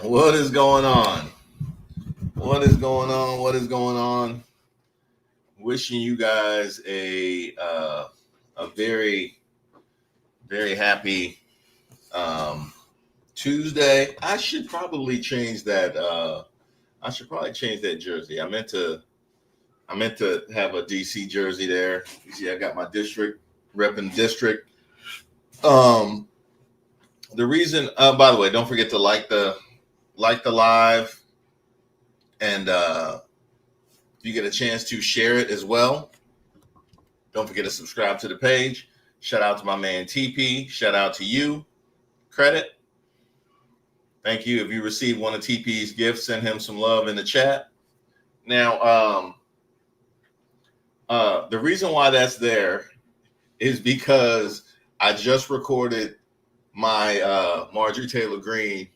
What is going on? What is going on? What is going on? Wishing you guys a very happy Tuesday. I should probably change that. I should probably change that jersey. I meant to have a DC jersey there. You see, I got my district repping district. Um, the reason. By the way, don't forget to like the live, and if you get a chance to share it as well. Don't forget to subscribe to the page. Shout out to my man TP. Shout out to you. Credit. Thank you. If you received one of TP's gifts, send him some love in the chat. Now, the reason why that's there is because I just recorded my Marjorie Taylor Greene.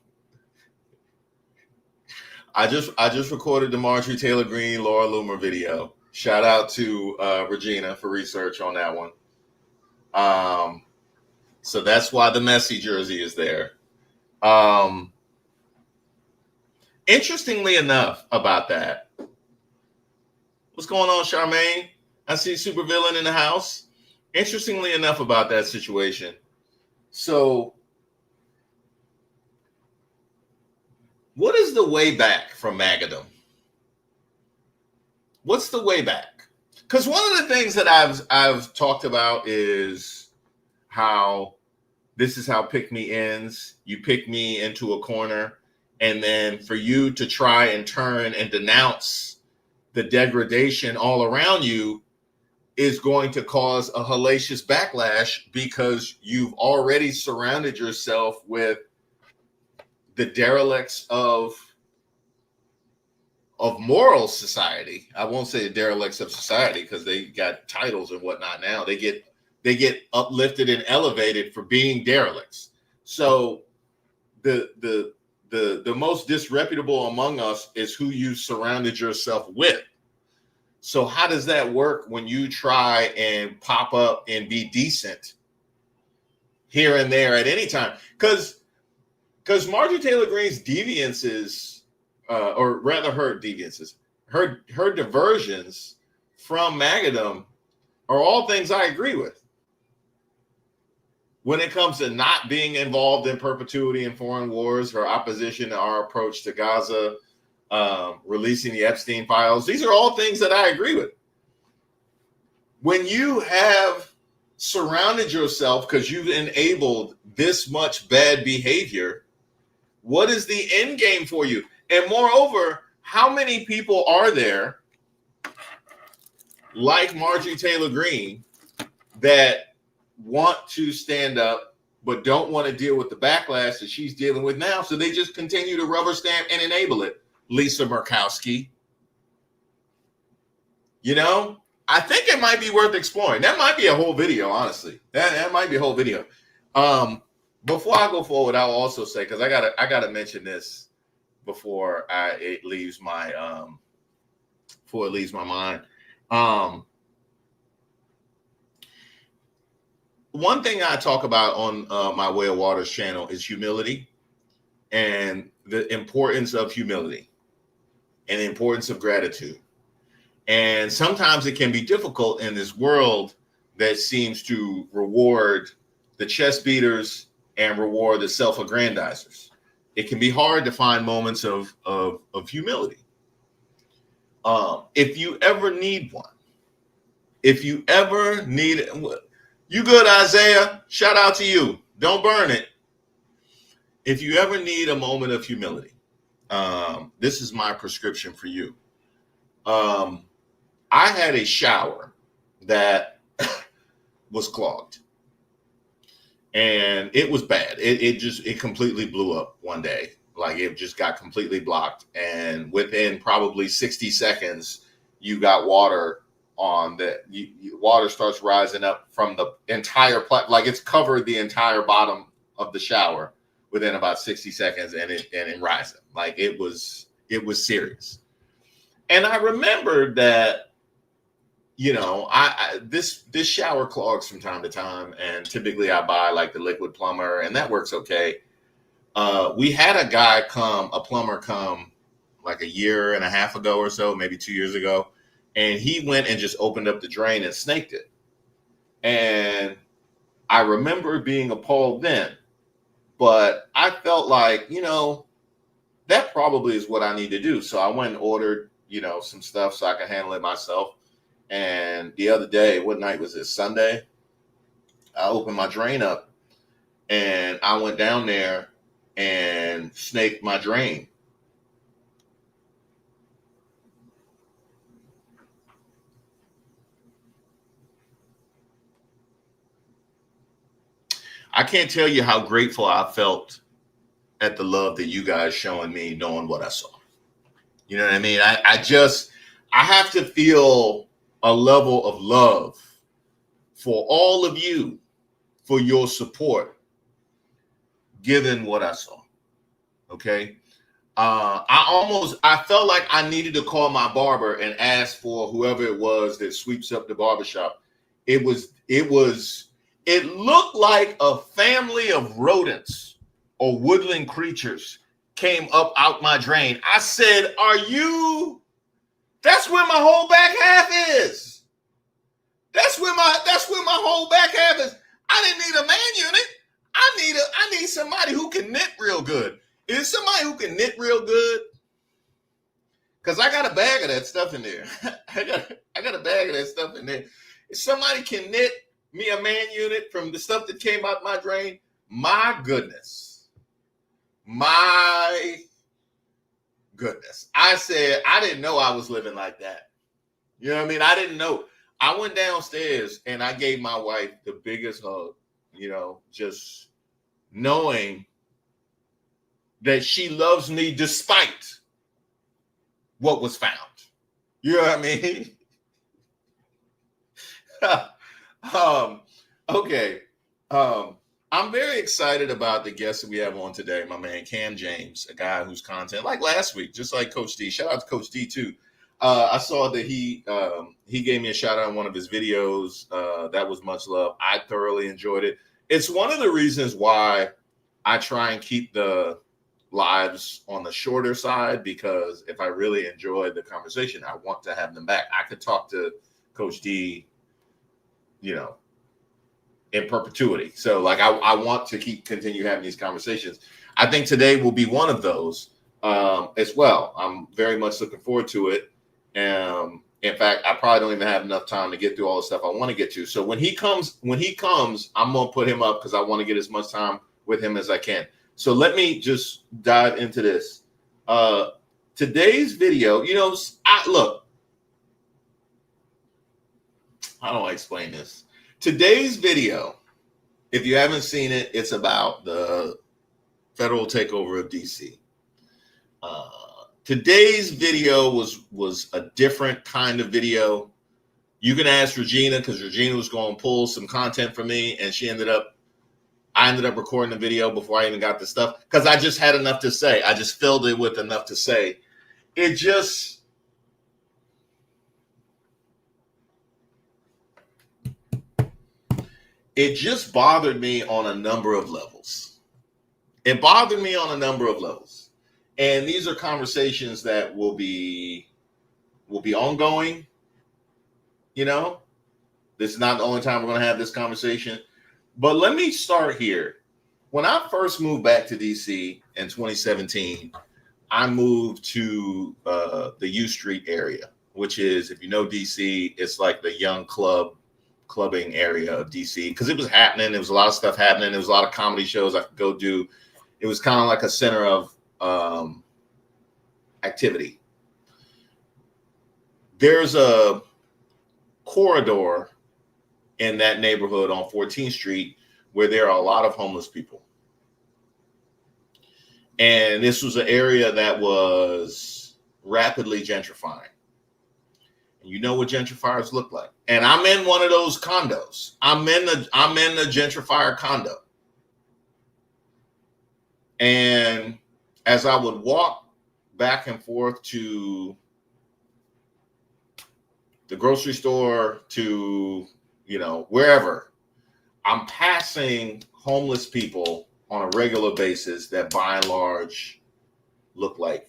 I just recorded the Marjorie Taylor Greene Laura Loomer video. Shout out to Regina for research on that one. So that's why the messy jersey is there. Interestingly enough about that, what's going on, Charmaine? I see Supervillain in the house. Interestingly enough about that situation. So, what is the way back from Magadom? What's the way back? Because one of the things that I've talked about is how this is how pick me ends. You pick me into a corner, and then for you to try and turn and denounce the degradation all around you is going to cause a hellacious backlash because you've already surrounded yourself with the derelicts of moral society. I won't say the derelicts of society because they got titles and whatnot now. They get uplifted and elevated for being derelicts. So the most disreputable among us is who you surrounded yourself with. So how does that work when you try and pop up and be decent here and there at any time? Because Marjorie Taylor Greene's deviances, or rather her deviances, her diversions from Magadom are all things I agree with. When it comes to not being involved in perpetuity in foreign wars, her opposition to our approach to Gaza, releasing the Epstein files, these are all things that I agree with. When you have surrounded yourself because you've enabled this much bad behavior, what is the end game for you? And moreover, how many people are there like Marjorie Taylor Greene that want to stand up but don't want to deal with the backlash that she's dealing with now, so they just continue to rubber stamp and enable it? Lisa Murkowski. You know, I think it might be worth exploring. That might be a whole video, honestly. That might be a whole video. Before I go forward, I'll also say, because I gotta mention this before it leaves my mind. One thing I talk about on my Way of Waters channel is humility and the importance of humility and the importance of gratitude. And sometimes it can be difficult in this world that seems to reward the chest beaters and reward the self-aggrandizers. It can be hard to find moments of humility. If you ever need one, you good, Isaiah, shout out to you. Don't burn it. If you ever need a moment of humility, this is my prescription for you. I had a shower that was clogged, and it was bad. It completely blew up one day. Like, it just got completely blocked, and within probably 60 seconds, you got water on that. Water starts rising up from the entire like it's covered the entire bottom of the shower within about 60 seconds, and it rising. Like, it was serious. And I remembered that, you know, this shower clogs from time to time, and typically I buy like the liquid plumber, and that works okay. We had a plumber come like a year and a half ago or so, maybe 2 years ago, and he went and just opened up the drain and snaked it. And I remember being appalled then, but I felt like, that probably is what I need to do. So I went and ordered, some stuff so I can handle it myself. And the other day, what night was it? Sunday, I opened my drain up and I went down there and snaked my drain. I can't tell you how grateful I felt at the love that you guys showing me, knowing what I saw. You know what I mean? I have to feel a level of love for all of you, for your support, given what I saw. Okay. I felt like I needed to call my barber and ask for whoever it was that sweeps up the barbershop. It looked like a family of rodents or woodland creatures came up out my drain. I said, that's where my whole back half is. That's where my whole back half is. I didn't need a man unit. I need somebody who can knit real good. Is somebody who can knit real good? Because I got a bag of that stuff in there. I got a bag of that stuff in there. If somebody can knit me a man unit from the stuff that came out my drain, my goodness. My goodness. I said, I didn't know I was living like that. You know what I mean? I didn't know. I went downstairs and I gave my wife the biggest hug, just knowing that she loves me despite what was found. You know what I mean? Okay. I'm very excited about the guest that we have on today, my man Cam James, a guy whose content, like last week, just like Coach D. Shout out to Coach D too. I saw that he gave me a shout out on one of his videos. That was much love. I thoroughly enjoyed it. It's one of the reasons why I try and keep the lives on the shorter side, because if I really enjoy the conversation, I want to have them back. I could talk to Coach D, in perpetuity. So like I want to continue having these conversations. I think today will be one of those as well. I'm very much looking forward to it. In fact, I probably don't even have enough time to get through all the stuff I want to get to. So when he comes, I'm gonna put him up because I want to get as much time with him as I can. So let me just dive into this. Today's video, look, how do I explain this? Today's video, if you haven't seen it, it's about the federal takeover of DC. Today's video was a different kind of video. You can ask Regina, because Regina was going to pull some content for me, and I ended up recording the video before I even got the stuff, because I just had enough to say. I just filled it with enough to say. It just bothered me on a number of levels. It bothered me on a number of levels. And these are conversations that will be ongoing. This is not the only time we're going to have this conversation. But let me start here. When I first moved back to DC in 2017, I moved to the U Street area, which is, if you know DC, it's like the young clubbing area of DC, because it was happening. There was a lot of stuff happening. There was a lot of comedy shows I could go do. It was kind of like a center of activity. There's a corridor in that neighborhood on 14th Street where there are a lot of homeless people. And this was an area that was rapidly gentrifying. And you know what gentrifiers look like. And I'm in one of those condos. I'm in the gentrifier condo. And as I would walk back and forth to the grocery store, to, wherever, I'm passing homeless people on a regular basis that by and large look like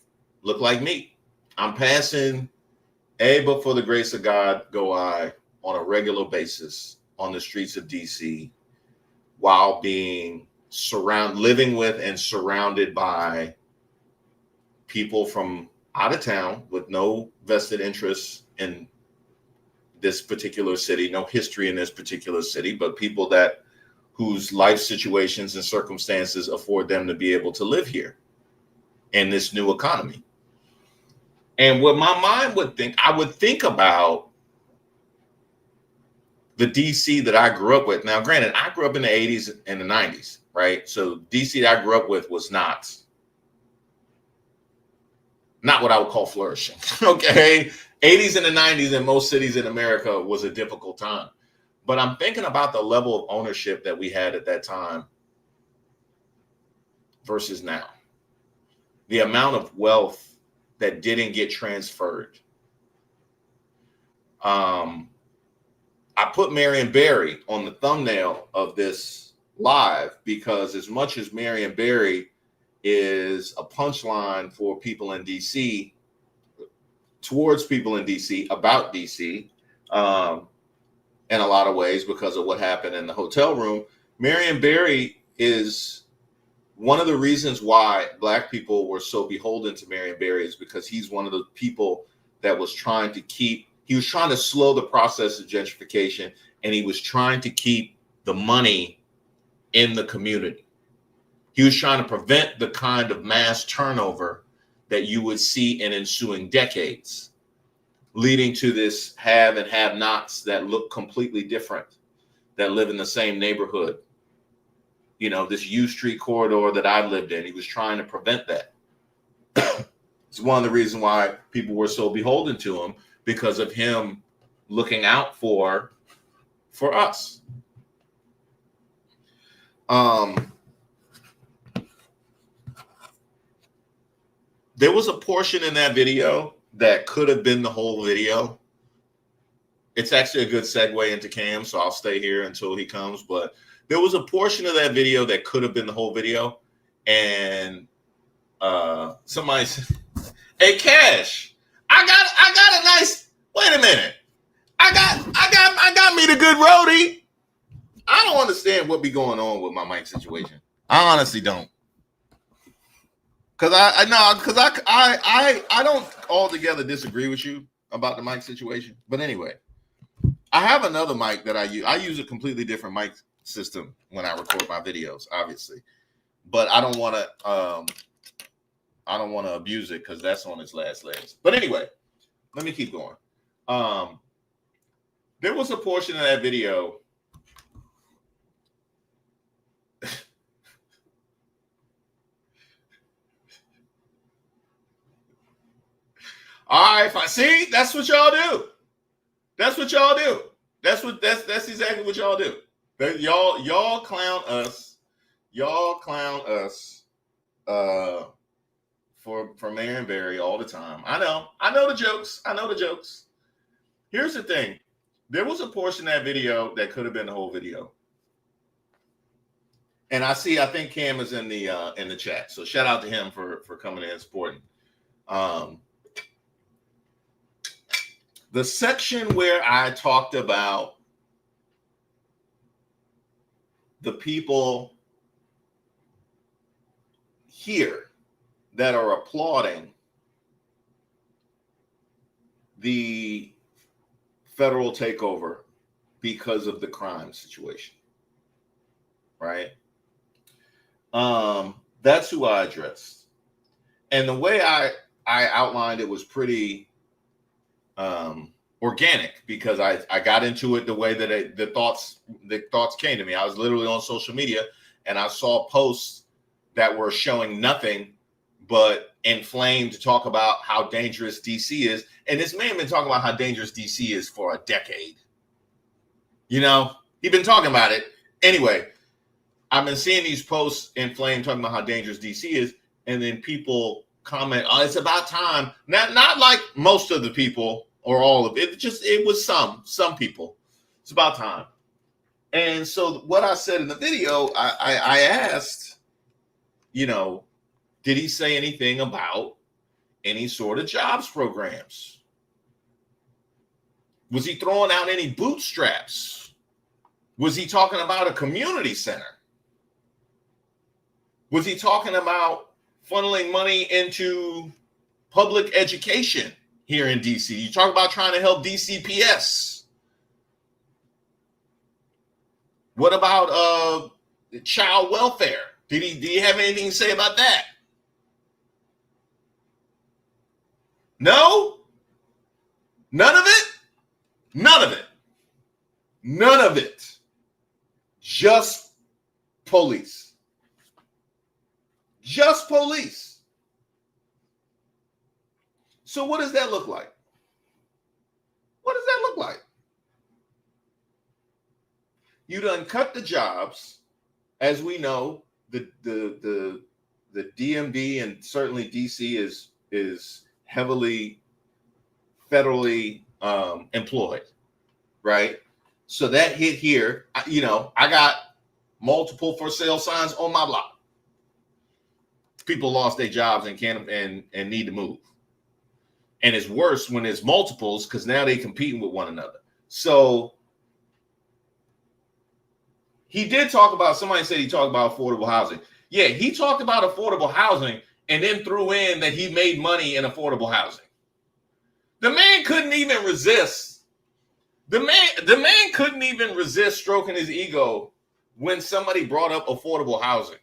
me. I'm passing but for the grace of God go I on a regular basis on the streets of DC while being living with and surrounded by people from out of town with no vested interests in this particular city, no history in this particular city, but people whose life situations and circumstances afford them to be able to live here in this new economy. And what my mind would think, I would think about the DC that I grew up with. Now, granted, I grew up in the 80s and the 90s, right? So DC that I grew up with was not what I would call flourishing, okay? 80s and the 90s in most cities in America was a difficult time. But I'm thinking about the level of ownership that we had at that time versus now. The amount of wealth that didn't get transferred. I put Marion Barry on the thumbnail of this live because as much as Marion Barry is a punchline for people in DC, towards people in DC, about DC, in a lot of ways because of what happened in the hotel room, Marion Barry is one of the reasons why Black people were so beholden to Marion Barry is because he's one of the people that was trying to slow the process of gentrification, and he was trying to keep the money in the community. He was trying to prevent the kind of mass turnover that you would see in ensuing decades, leading to this have and have-nots that look completely different, that live in the same neighborhood. You know, this U Street corridor that I lived in, he was trying to prevent that. It's one of the reasons why people were so beholden to him, because of him looking out for us. There was a portion in that video that could have been the whole video. It's actually a good segue into Cam, so I'll stay here until he comes. But there was a portion of that video that could have been the whole video. And somebody said, "Hey, Cash, I got a nice, wait a minute. I got me the good roadie." I don't understand what be going on with my mic situation. I honestly don't. Cause I don't altogether disagree with you about the mic situation. But anyway, I have another mic that I use. I use a completely different mic system when I record my videos, obviously. But I don't want to abuse it because that's on its last legs. But anyway, let me keep going. There was a portion of that video. All right, fine. See, that's what y'all do. That's what y'all do. That's exactly what y'all do. Y'all clown us. Y'all clown us for Marion Barry all the time. I know the jokes. Here's the thing. There was a portion of that video that could have been the whole video. And I think Cam is in the chat. So shout out to him for coming in and supporting. The section where I talked about the people here that are applauding the federal takeover because of the crime situation, right? That's who I addressed. And the way I outlined it was pretty organic, because I got into it the way that the thoughts came to me. I was literally on social media and I saw posts that were showing nothing but inflamed to talk about how dangerous DC is. And this man been talking about how dangerous DC is for a decade. You know, he's been talking about it. Anyway, I've been seeing these posts inflamed talking about how dangerous DC is. And then people comment, "Oh, it's about time." Not like most of the people or all of it. It was some people. It's about time. And so what I said in the video, I asked, did he say anything about any sort of jobs programs? Was he throwing out any bootstraps? Was he talking about a community center? Was he talking about funneling money into public education here in DC? You talk about trying to help DCPS. What about child welfare? Did he have anything to say about that? No? None of it? None of it. None of it. Just police. Just police. So what does that look like? What does that look like? You done cut the jobs. As we know, the DMV and certainly DC is heavily federally employed, right? So that hit here. I got multiple for sale signs on my block. People lost their jobs and need to move. And it's worse when it's multiples because now they're competing with one another. So he did talk about, somebody said he talked about affordable housing. Yeah, he talked about affordable housing and then threw in that he made money in affordable housing. The man couldn't even resist. The man couldn't even resist stroking his ego when somebody brought up affordable housing.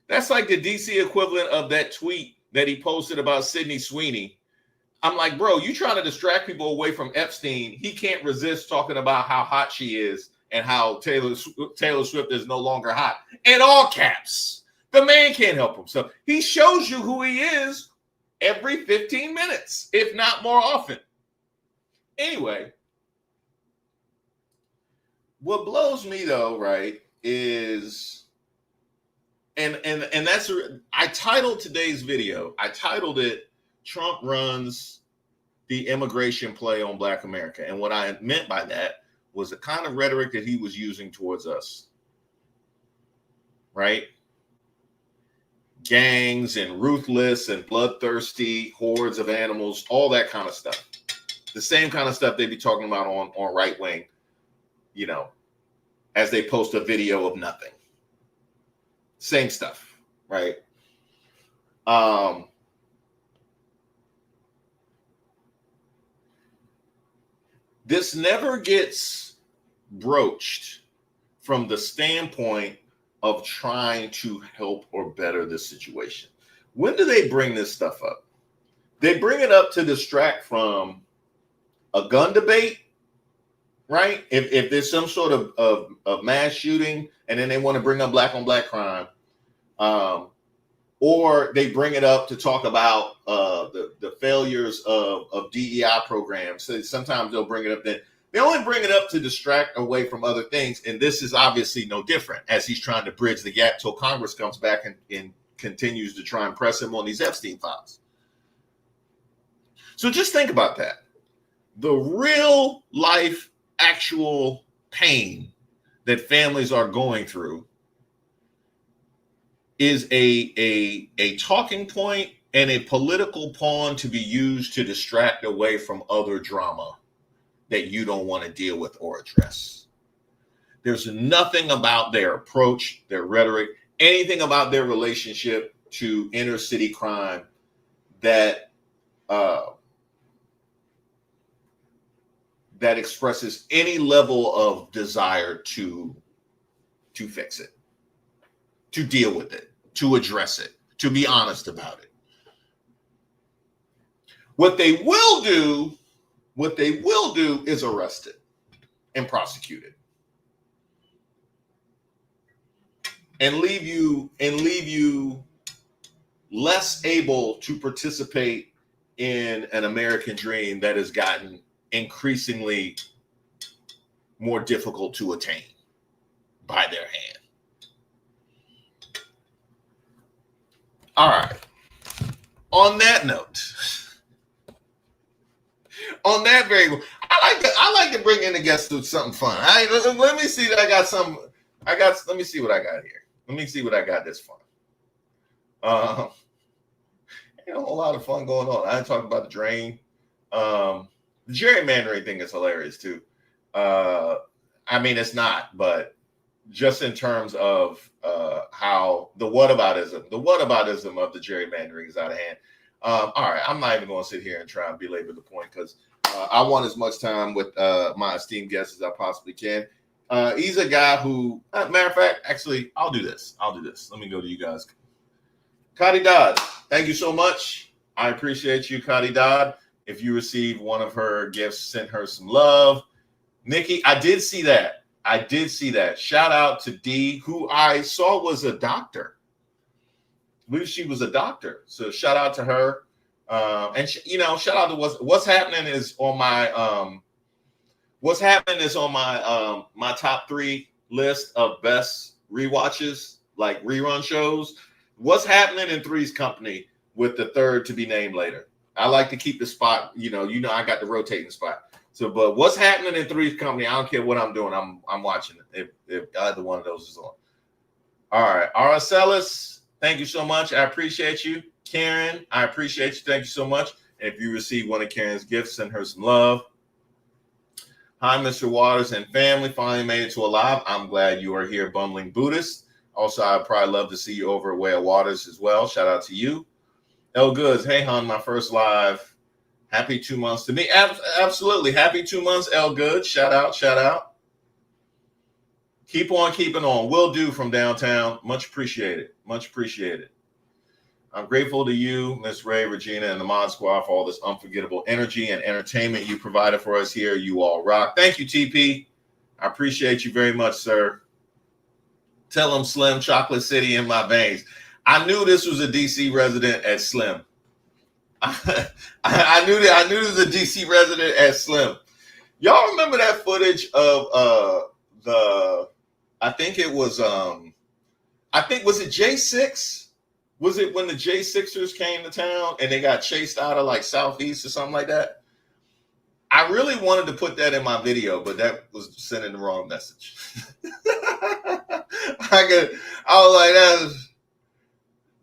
That's like the DC equivalent of that tweet that he posted about Sydney Sweeney. I'm like, bro, you trying to distract people away from Epstein. He can't resist talking about how hot she is and how Taylor Swift is no longer hot. In all caps. The man can't help himself. He shows you who he is every 15 minutes, if not more often. Anyway, what blows me though, right, is, and that's, I titled today's video, I titled it, Trump runs the immigration play on Black America. And what I meant by that was the kind of rhetoric that he was using towards us, right? Gangs and ruthless and bloodthirsty hordes of animals, all that kind of stuff. The same kind of stuff they be talking about on right wing, as they post a video of nothing. Same stuff, right? This never gets broached from the standpoint of trying to help or better the situation. When do they bring this stuff up? They bring it up to distract from a gun debate, right? If there's some sort of mass shooting and then they want to bring up black on black crime, or they bring it up to talk about the failures of DEI programs. So sometimes they'll bring it up then. They only bring it up to distract away from other things. And this is obviously no different as he's trying to bridge the gap till Congress comes back and continues to try and press him on these Epstein files. So just think about that. The real life, actual pain that families are going through is a talking point and a political pawn to be used to distract away from other drama that you don't want to deal with or address. There's nothing about their approach, their rhetoric, anything about their relationship to inner city crime that that expresses any level of desire to fix it, to deal with it, to address it, to be honest about it. What they will do is arrest it and prosecute it. And leave you less able to participate in an American dream that has gotten increasingly more difficult to attain by their hand. All right. On that note, on that very, I like to bring in the guests with something fun. Let me see that I got some. Let me see what I got here. Let me see what I got this fun. Ain't a whole lot of fun going on. I ain't talking about the drain. The gerrymandering thing is hilarious too. I mean, it's not, but just in terms of how the whataboutism of the gerrymandering is out of hand. All right, I'm not even going to sit here and try and belabor the point because I want as much time with my esteemed guests as I possibly can. He's a guy who, matter of fact, actually, I'll do this. Let me go to you guys. Cotty Dodd, thank you so much. I appreciate you, Cotty Dodd. If you received one of her gifts, send her some love. Nikki, I did see that. Shout out to D, who I saw was a doctor. I believe she was a doctor. So shout out to her. And shout out to what's happening is on my my top 3 list of best rewatches, like rerun shows. What's happening in Three's Company with the third to be named later. I like to keep the spot, I got the rotating spot. So, but what's happening in Three's Company? I don't care what I'm doing. I'm watching it if either one of those is on. All right, Aracelis, thank you so much. I appreciate you. Karen, I appreciate you. Thank you so much. And if you receive one of Karen's gifts, send her some love. Hi, Mr. Waters and family. Finally made it to a live. I'm glad you are here, bumbling Buddhist. Also, I'd probably love to see you over at Way of Waters as well. Shout out to you. El Goods, hey, hon, my first live. Happy 2 months to me. Absolutely. Happy 2 months, El Goods. Shout out. Keep on keeping on. Will do from downtown. Much appreciated. I'm grateful to you, Miss Ray, Regina, and the Mod Squad for all this unforgettable energy and entertainment you provided for us here. You all rock. Thank you, TP. I appreciate you very much, sir. Tell them Slim Chocolate City in my veins. I knew this was a DC resident at Slim. I knew this was a DC resident at Slim. Y'all remember that footage of was it J6? Was it when the J6ers came to town and they got chased out of like Southeast or something like that? I really wanted to put that in my video, but that was sending the wrong message. I was like,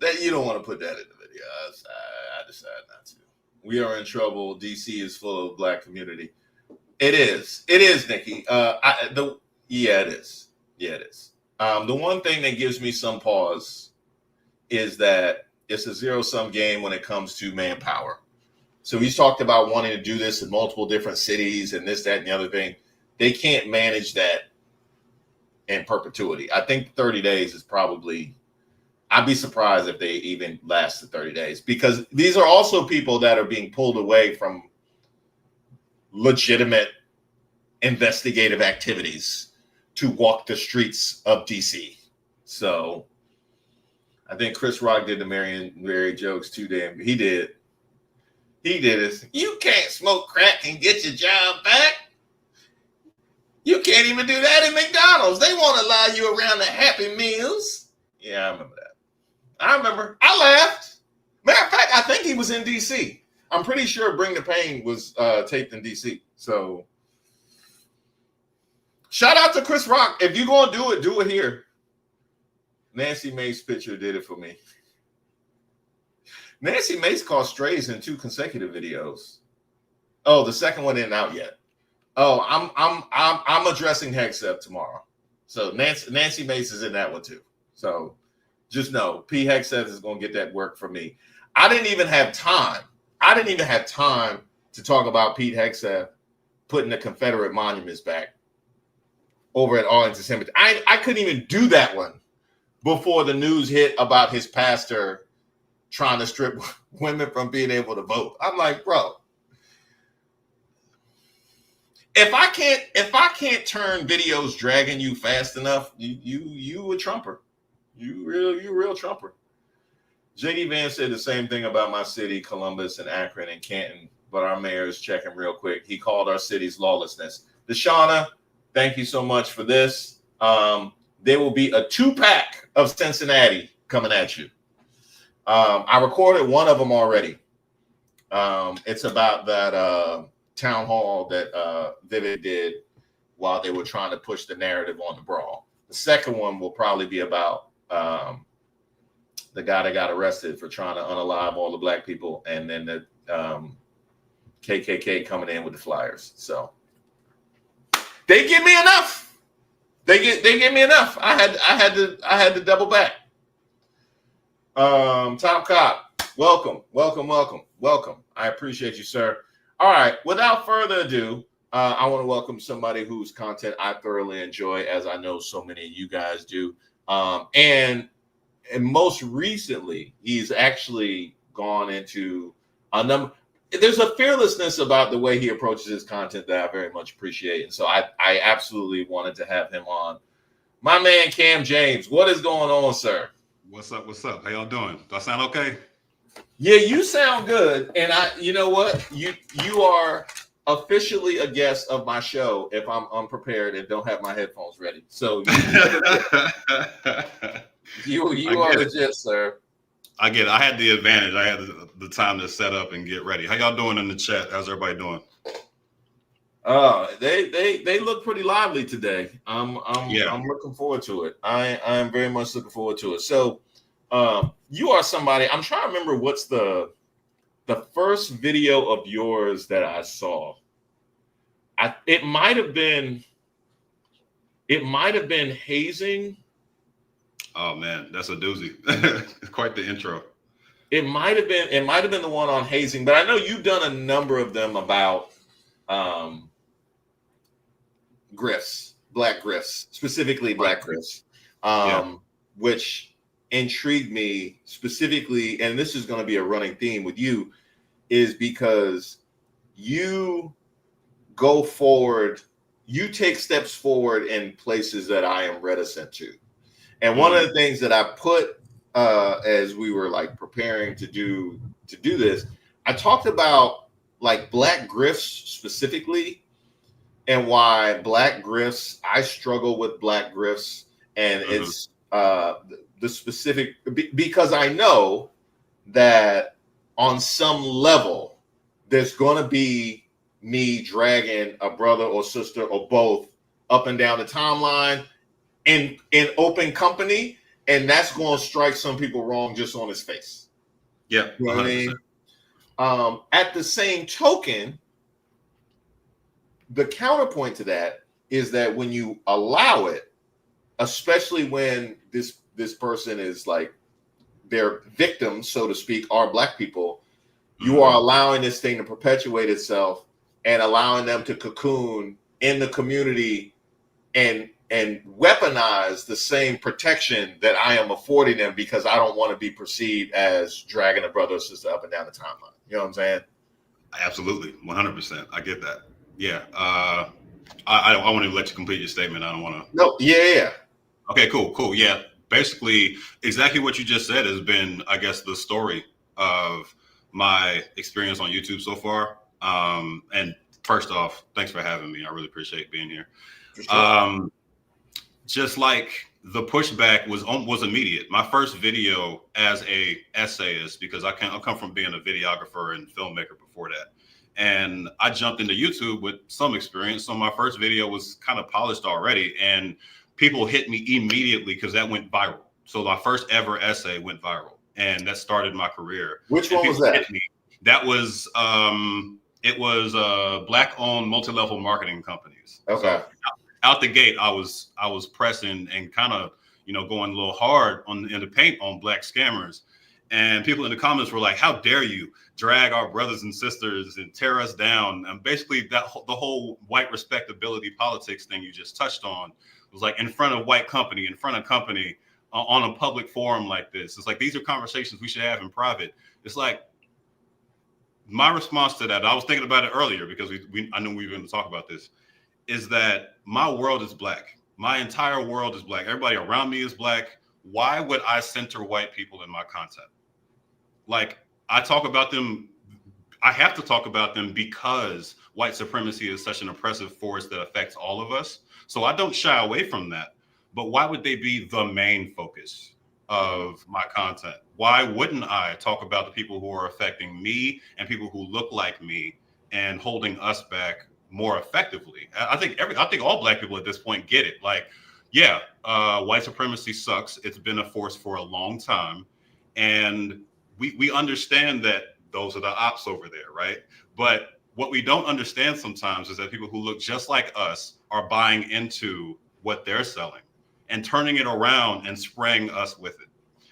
that you don't want to put that in the video. I decided not to. We are in trouble. DC is full of black community. It is, Nikki. It is. The one thing that gives me some pause is that it's a zero-sum game when it comes to manpower. So he's talked about wanting to do this in multiple different cities and this, that, and the other thing. They can't manage that in perpetuity. I think 30 days is probably, I'd be surprised if they even lasted 30 days because these are also people that are being pulled away from legitimate investigative activities to walk the streets of DC. So I think Chris Rock did the Mary jokes too damn. He did it. You can't smoke crack and get your job back. You can't even do that in McDonald's. They won't allow you around the Happy Meals. Yeah, I remember that. I laughed. Matter of fact, I think he was in DC. I'm pretty sure Bring the Pain was taped in DC. So shout out to Chris Rock. If you're going to do it here. Nancy Mace's picture did it for me. Nancy Mace caught strays in 2 consecutive videos. Oh, the second one isn't out yet. Oh, I'm addressing Hegseth tomorrow. So Nancy Mace is in that one too. So just know P. Hegseth is going to get that work for me. I didn't even have time to talk about Pete Hegseth putting the Confederate monuments back over at Arlington Cemetery. I couldn't even do that one before the news hit about his pastor trying to strip women from being able to vote. I'm like, bro, if I can't turn videos dragging you fast enough, you a Trumper. You real Trumper. JD Vance said the same thing about my city, Columbus and Akron and Canton, but our mayor is checking real quick. He called our city's lawlessness. Deshauna, thank you so much for this. There will be a 2-pack of Cincinnati coming at you. I recorded one of them already. It's about that town hall that Vivid did while they were trying to push the narrative on the brawl. The second one will probably be about the guy that got arrested for trying to unalive all the black people, and then the KKK coming in with the flyers. So they give me enough. They give me enough. I had to double back. Top Cop, welcome. I appreciate you, sir. All right, without further ado, I want to welcome somebody whose content I thoroughly enjoy, as I know so many of you guys do. And most recently, he's actually gone into a number. There's a fearlessness about the way he approaches his content that I very much appreciate. And so I absolutely wanted to have him on. My man, Cam James, what is going on, sir? What's up? How y'all doing? Do I sound okay? Yeah, you sound good. And you know what? You are officially a guest of my show if I'm unprepared and don't have my headphones ready. So you are legit, sir. I get it. I had the advantage. I had the time to set up and get ready. How y'all doing in the chat? How's everybody doing? They look pretty lively today. I'm looking forward to it. I am very much looking forward to it. So you are somebody, I'm trying to remember what's the first video of yours that I saw. It might have been hazing. Oh man, that's a doozy. Quite the intro. It might have been the one on hazing, but I know you've done a number of them about grifts, black grifts, specifically black grifts, which intrigued me specifically, and this is going to be a running theme with you, is because you go forward, you take steps forward in places that I am reticent to. And one of the things that I put as we were like preparing to do this, I talked about like black grifts specifically, and why black grifts, I struggle with black grifts, and it's the specific, because I know that on some level there's going to be me dragging a brother or sister or both up and down the timeline in open company, and that's going to strike some people wrong just on his face. Yeah, you know what I mean? At the same token, the counterpoint to that is that when you allow it, especially when this person is like, their victims, so to speak, are black people, you are allowing this thing to perpetuate itself and allowing them to cocoon in the community and weaponize the same protection that I am affording them, because I don't want to be perceived as dragging a brother or sister up and down the timeline. You know what I'm saying? Absolutely, 100%. I get that. Yeah. I want to let you complete your statement. I don't want to. No. Yeah. Okay. Cool. Yeah. Basically, exactly what you just said has been, I guess, the story of my experience on YouTube so far. And first off, thanks for having me. I really appreciate being here. Sure. Just like the pushback was immediate. My first video as a essayist, because I come from being a videographer and filmmaker before that. And I jumped into YouTube with some experience. So my first video was kind of polished already, and people hit me immediately because that went viral. So my first ever essay went viral, and that started my career. Which one was that? That was it was black-owned multi-level marketing companies. Okay. So out the gate, I was pressing and kind of going a little hard in the paint on black scammers. And people in the comments were like, "How dare you drag our brothers and sisters and tear us down?" And basically, the whole white respectability politics thing you just touched on was like in front of company on a public forum like this. It's like, these are conversations we should have in private. It's like, my response to that, I was thinking about it earlier because I knew we were going to talk about this, is that my world is black. My entire world is black. Everybody around me is black. Why would I center white people in my content? Like, I talk about them. I have to talk about them because white supremacy is such an oppressive force that affects all of us. So I don't shy away from that. But why would they be the main focus of my content? Why wouldn't I talk about the people who are affecting me and people who look like me and holding us back more effectively? I think all black people at this point get it. Like, Yeah, white supremacy sucks. It's been a force for a long time, and we understand that those are the ops over there, right? But what we don't understand sometimes is that people who look just like us are buying into what they're selling and turning it around and spraying us with it.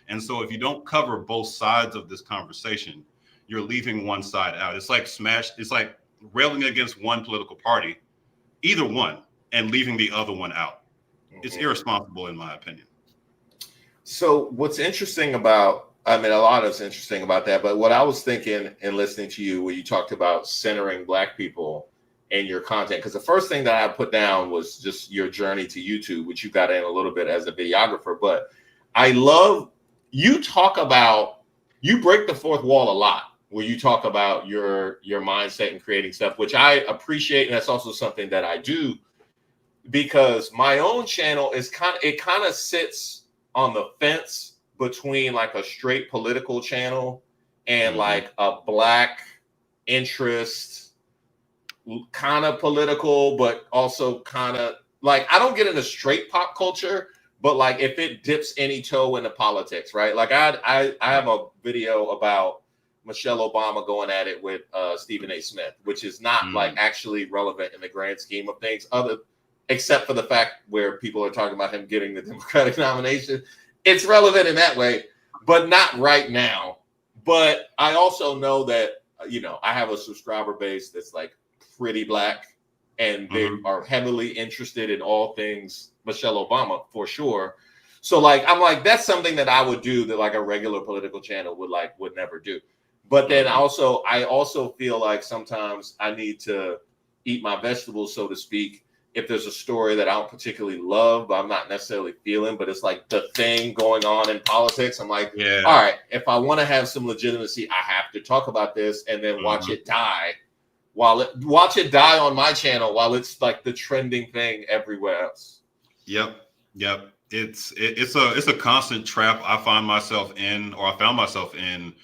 And so if you don't cover both sides of this conversation, you're leaving one side out. It's like it's like railing against one political party, either one, and leaving the other one out. It's irresponsible, in my opinion. So what's interesting about, I mean, a lot is interesting about that, but what I was thinking and listening to you when you talked about centering Black people in your content, because the first thing that I put down was just your journey to YouTube, which you got in a little bit as a videographer, but I love, you break the fourth wall a lot where you talk about your mindset and creating stuff, which I appreciate. And that's also something that I do, because my own channel is kind of sits on the fence between like a straight political channel and like a Black interest kind of political, but also kind of like, I don't get into straight pop culture, but like if it dips any toe into politics, right? Like I have a video about Michelle Obama going at it with Stephen A. Smith, which is not like actually relevant in the grand scheme of things, except for the fact where people are talking about him getting the Democratic nomination. It's relevant in that way, but not right now. But I also know that, you know, I have a subscriber base that's like pretty Black, and they are heavily interested in all things Michelle Obama for sure. So like, I'm like, that's something that I would do that like a regular political channel would never do. But then I also feel like sometimes I need to eat my vegetables, so to speak. If there's a story that I don't particularly love, but I'm not necessarily feeling, but it's like the thing going on in politics, I'm like, all right, if I want to have some legitimacy, I have to talk about this and then watch it die watch it die on my channel while it's like the trending thing everywhere else. Yep. It's a constant trap I found myself in.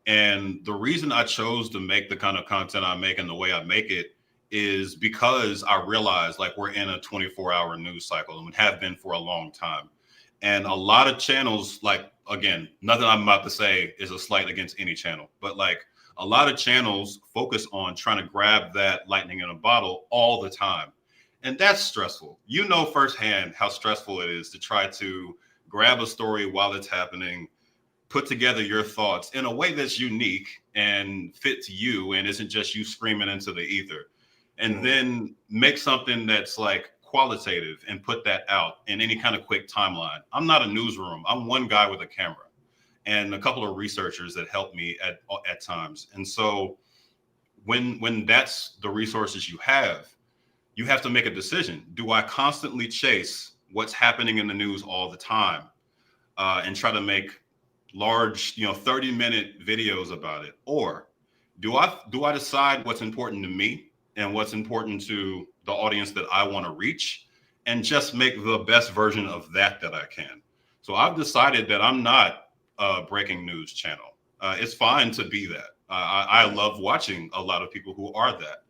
And the reason I chose to make the kind of content I make and the way I make it is because I realize like we're in a 24-hour news cycle and have been for a long time. And a lot of channels, like, again, nothing I'm about to say is a slight against any channel, but like a lot of channels focus on trying to grab that lightning in a bottle all the time. And that's stressful. You know firsthand how stressful it is to try to grab a story while it's happening, put together your thoughts in a way that's unique and fits you and isn't just you screaming into the ether. And then make something that's like qualitative and put that out in any kind of quick timeline. I'm not a newsroom. I'm one guy with a camera and a couple of researchers that help me at times. And so when that's the resources you have to make a decision. Do I constantly chase what's happening in the news all the time and try to make large, 30-minute videos about it? Or do I decide what's important to me and what's important to the audience that I want to reach and just make the best version of that I can? So I've decided that I'm not a breaking news channel. It's fine to be that. I love watching a lot of people who are that,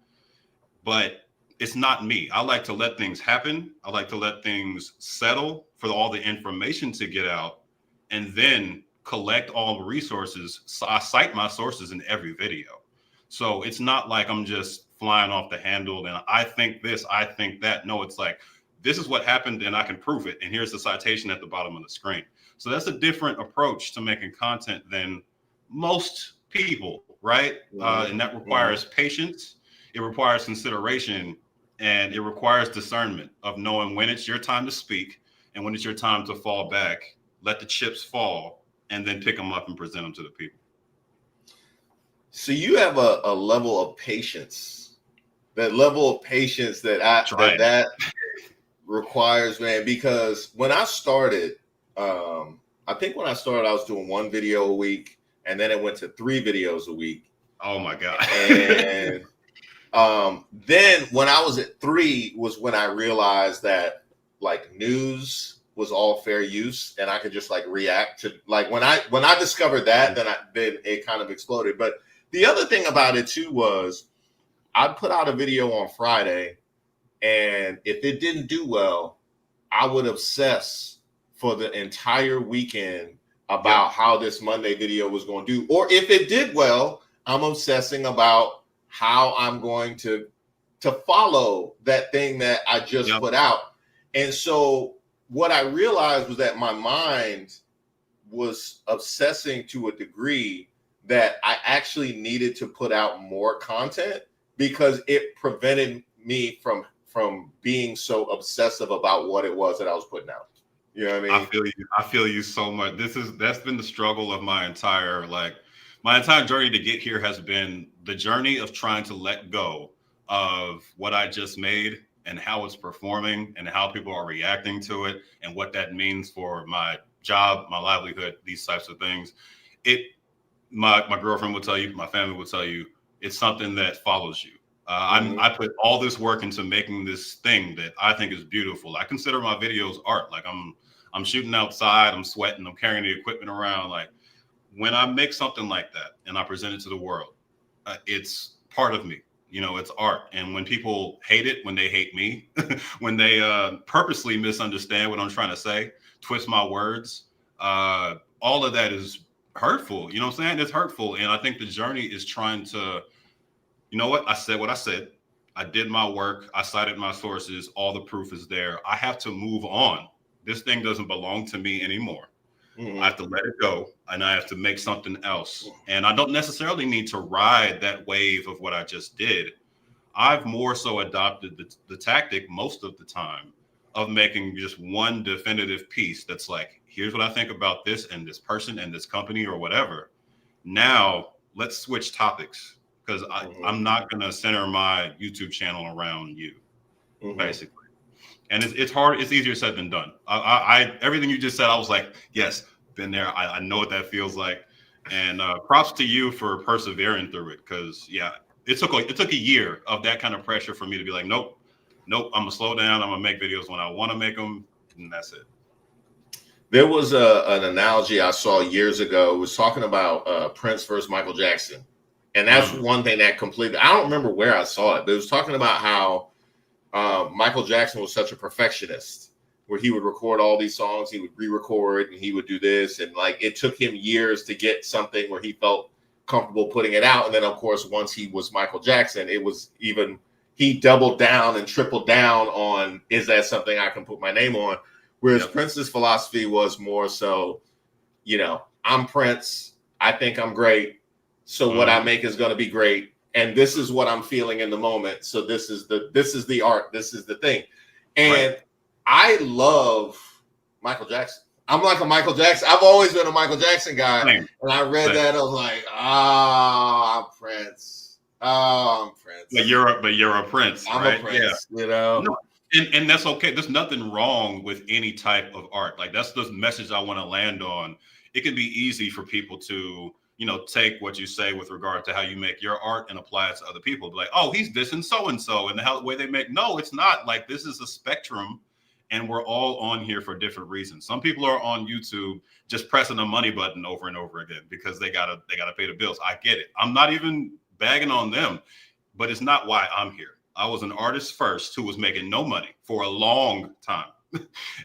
but it's not me. I like to let things happen. I like to let things settle for all the information to get out and then collect all the resources. So I cite my sources in every video. So it's not like I'm just flying off the handle and I think this, I think that. No, it's like, this is what happened and I can prove it. And here's the citation at the bottom of the screen. So that's a different approach to making content than most people, right? And that requires patience. It requires consideration, and it requires discernment of knowing when it's your time to speak and when it's your time to fall back, let the chips fall, and then pick them up and present them to the people. So you have a level of patience, that that requires, man, because when I started, I think when I started, I was doing one video a week, and then it went to 3 videos a week. Oh my God. And then when I was at 3 was when I realized that like news was all fair use and I could just like react to, like when I discovered that, then it kind of exploded. But the other thing about it too was I'd put out a video on Friday, and if it didn't do well, I would obsess for the entire weekend about how this Monday video was going to do. Or if it did well, I'm obsessing about how I'm going to follow that thing that I just put out. And so what I realized was that my mind was obsessing to a degree that I actually needed to put out more content because it prevented me from being so obsessive about what it was that I was putting out. You know what I mean? I feel you so much. That's been the struggle of my entire journey to get here has been the journey of trying to let go of what I just made and how it's performing and how people are reacting to it and what that means for my job, my livelihood, these types of things. My girlfriend will tell you, my family will tell you, it's something that follows you. I put all this work into making this thing that I think is beautiful. I consider my videos art. Like I'm shooting outside, I'm sweating, I'm carrying the equipment around. Like when I make something like that and I present it to the world, it's part of me. You know, it's art. And when people hate it, when they hate me, when they purposely misunderstand what I'm trying to say, twist my words, all of that is hurtful. You know what I'm saying? It's hurtful. And I think the journey is trying to, you know what? I said what I said. I did my work. I cited my sources. All the proof is there. I have to move on. This thing doesn't belong to me anymore. I have to let it go and I have to make something else. And I don't necessarily need to ride that wave of what I just did. I've more so adopted the tactic most of the time of making just one definitive piece that's like, here's what I think about this and this person and this company or whatever. Now let's switch topics because I'm not going to center my YouTube channel around you, basically. And it's hard. It's easier said than done. I everything you just said, I was like, yes, been there. I know what that feels like. And props to you for persevering through it. Because it took a year of that kind of pressure for me to be like, nope, I'm gonna slow down. I'm gonna make videos when I want to make them, and that's it. There was an analogy I saw years ago. It was talking about Prince versus Michael Jackson, and that's one thing that completely. I don't remember where I saw it, but it was talking about how Michael Jackson was such a perfectionist, where he would record all these songs, he would re-record, and he would do this, and like it took him years to get something where he felt comfortable putting it out. And then, of course, once he was Michael Jackson, it was even he doubled down and tripled down on, is that something I can put my name on? Whereas Prince's philosophy was more so, you know, I'm Prince, I think I'm great, so what I make is going to be great. And this is what I'm feeling in the moment. So this is the art. This is the thing. And I love Michael Jackson. I'm like a Michael Jackson. I've always been a Michael Jackson guy. Same. And I read that. I was like, I'm Prince. I'm Prince. But you're a Prince. I'm right? a Prince, you know? No, and that's okay. There's nothing wrong with any type of art. Like that's the message I want to land on. It can be easy for people to, you know, take what you say with regard to how you make your art and apply it to other people. Be like, oh, he's dissing so-and-so and the way they make. No, it's not. Like this is a spectrum and we're all on here for different reasons. Some people are on YouTube just pressing the money button over and over again because they gotta pay the bills. I get it. I'm not even bagging on them, but it's not why I'm here. I was an artist first who was making no money for a long time.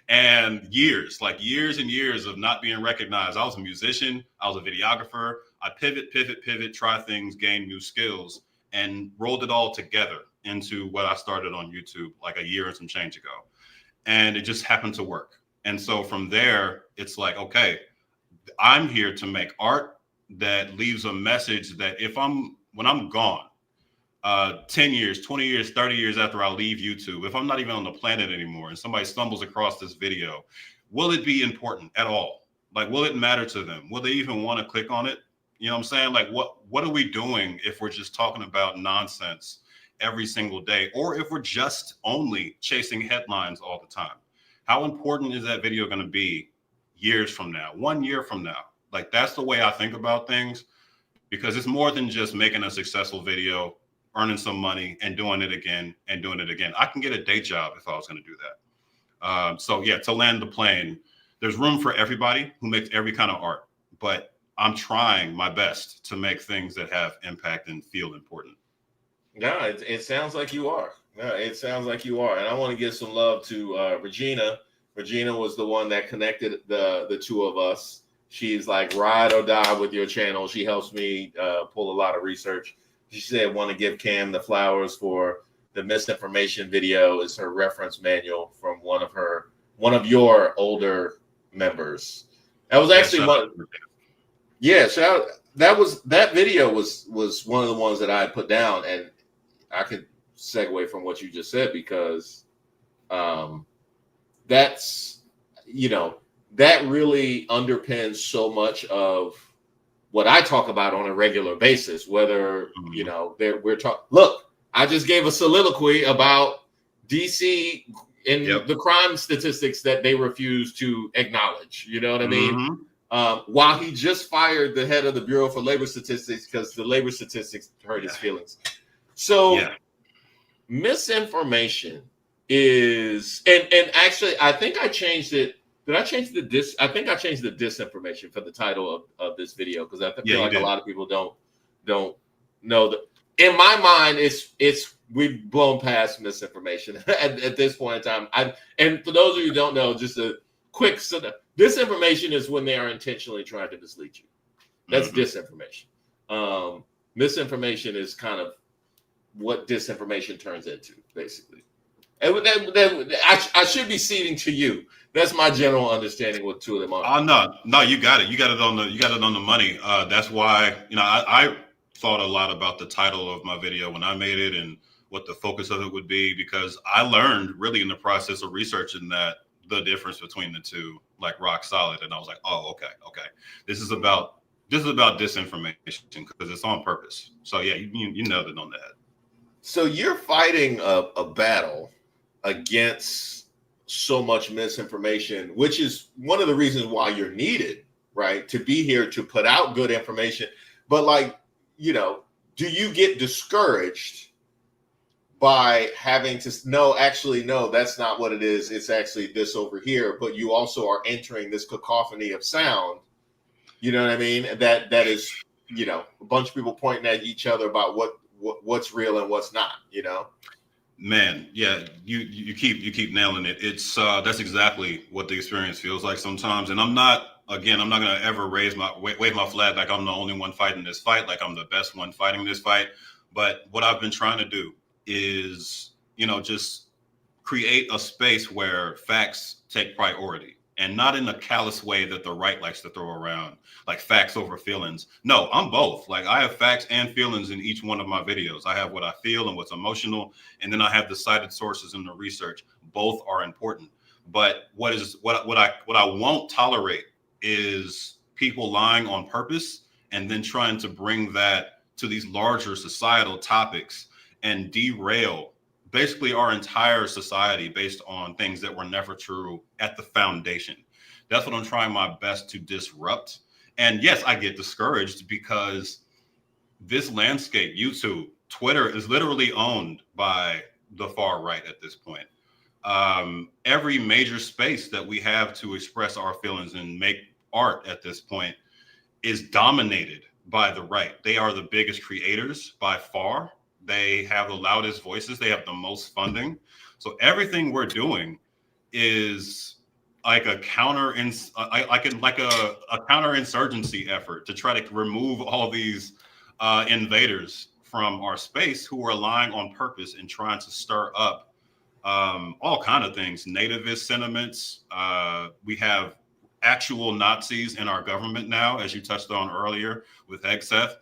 And years and years of not being recognized. I was a musician. I was a videographer. I pivot, try things, gain new skills, and rolled it all together into what I started on YouTube like a year and some change ago. And it just happened to work. And so from there, it's like, okay, I'm here to make art that leaves a message that when I'm gone, 10 years, 20 years, 30 years after I leave YouTube, if I'm not even on the planet anymore and somebody stumbles across this video, will it be important at all? Like, will it matter to them? Will they even want to click on it? You know what I'm saying? Like, what are we doing if we're just talking about nonsense every single day, or if we're just only chasing headlines all the time? How important is that video going to be years from now, 1 year from now? Like, that's the way I think about things, because it's more than just making a successful video, earning some money and doing it again and doing it again. I can get a day job if I was going to do that. So yeah, to land the plane, there's room for everybody who makes every kind of art, but I'm trying my best to make things that have impact and feel important. No, it sounds like you are. No, it sounds like you are. And I want to give some love to Regina, Regina was the one that connected the two of us. She's like ride or die with your channel. She helps me pull a lot of research. She said want to give Cam the flowers for the misinformation video. Is her reference manual from one of your older members. That was actually one. Yeah, that video was one of the ones that I put down, and I could segue from what you just said because that's that really underpins so much of what I talk about on a regular basis. Whether we're talking. Look, I just gave a soliloquy about DC and the crime statistics that they refuse to acknowledge. You know what I mean? While he just fired the head of the Bureau for Labor Statistics because the labor statistics hurt his feelings. So misinformation is, and actually, I think I changed it. Did I change the I think I changed the disinformation for the title of this video because I feel like a lot of people don't know that. In my mind, it's we've blown past misinformation at this point in time. And for those of you who don't know, just a quick disinformation is when they are intentionally trying to mislead you. That's disinformation. Misinformation is kind of what disinformation turns into, basically. And I should be ceding to you. That's my general understanding what two of them are. Oh no, you got it. You got it on the money. That's why I thought a lot about the title of my video when I made it and what the focus of it would be, because I learned really in the process of researching that the difference between the two, like rock solid, and I was like, oh, okay, this is about disinformation because it's on purpose. So yeah, you nailed it on that. So you're fighting a battle against so much misinformation, which is one of the reasons why you're needed, right? To be here to put out good information. But do you get discouraged by having to no, that's not what it is. It's actually this over here. But you also are entering this cacophony of sound. You know what I mean? That is, a bunch of people pointing at each other about what's real and what's not, Man, yeah, you keep nailing it. It's that's exactly what the experience feels like sometimes. And I'm not gonna ever wave my flag like I'm the only one fighting this fight, like I'm the best one fighting this fight. But what I've been trying to do is, just create a space where facts take priority, and not in a callous way that the right likes to throw around, like facts over feelings. No, I'm both. Like I have facts and feelings in each one of my videos. I have what I feel and what's emotional, and then I have the cited sources and the research. Both are important. But what I won't tolerate is people lying on purpose and then trying to bring that to these larger societal topics and derail basically our entire society based on things that were never true at the foundation. That's what I'm trying my best to disrupt. And yes, I get discouraged because this landscape, YouTube, Twitter, is literally owned by the far right at this point. Every major space that we have to express our feelings and make art at this point is dominated by the right. They are the biggest creators by far. They have the loudest voices. They have the most funding. So everything we're doing is like a counterinsurgency effort to try to remove all these invaders from our space who are lying on purpose and trying to stir up all kind of things, nativist sentiments. We have actual Nazis in our government now, as you touched on earlier with Hegseth.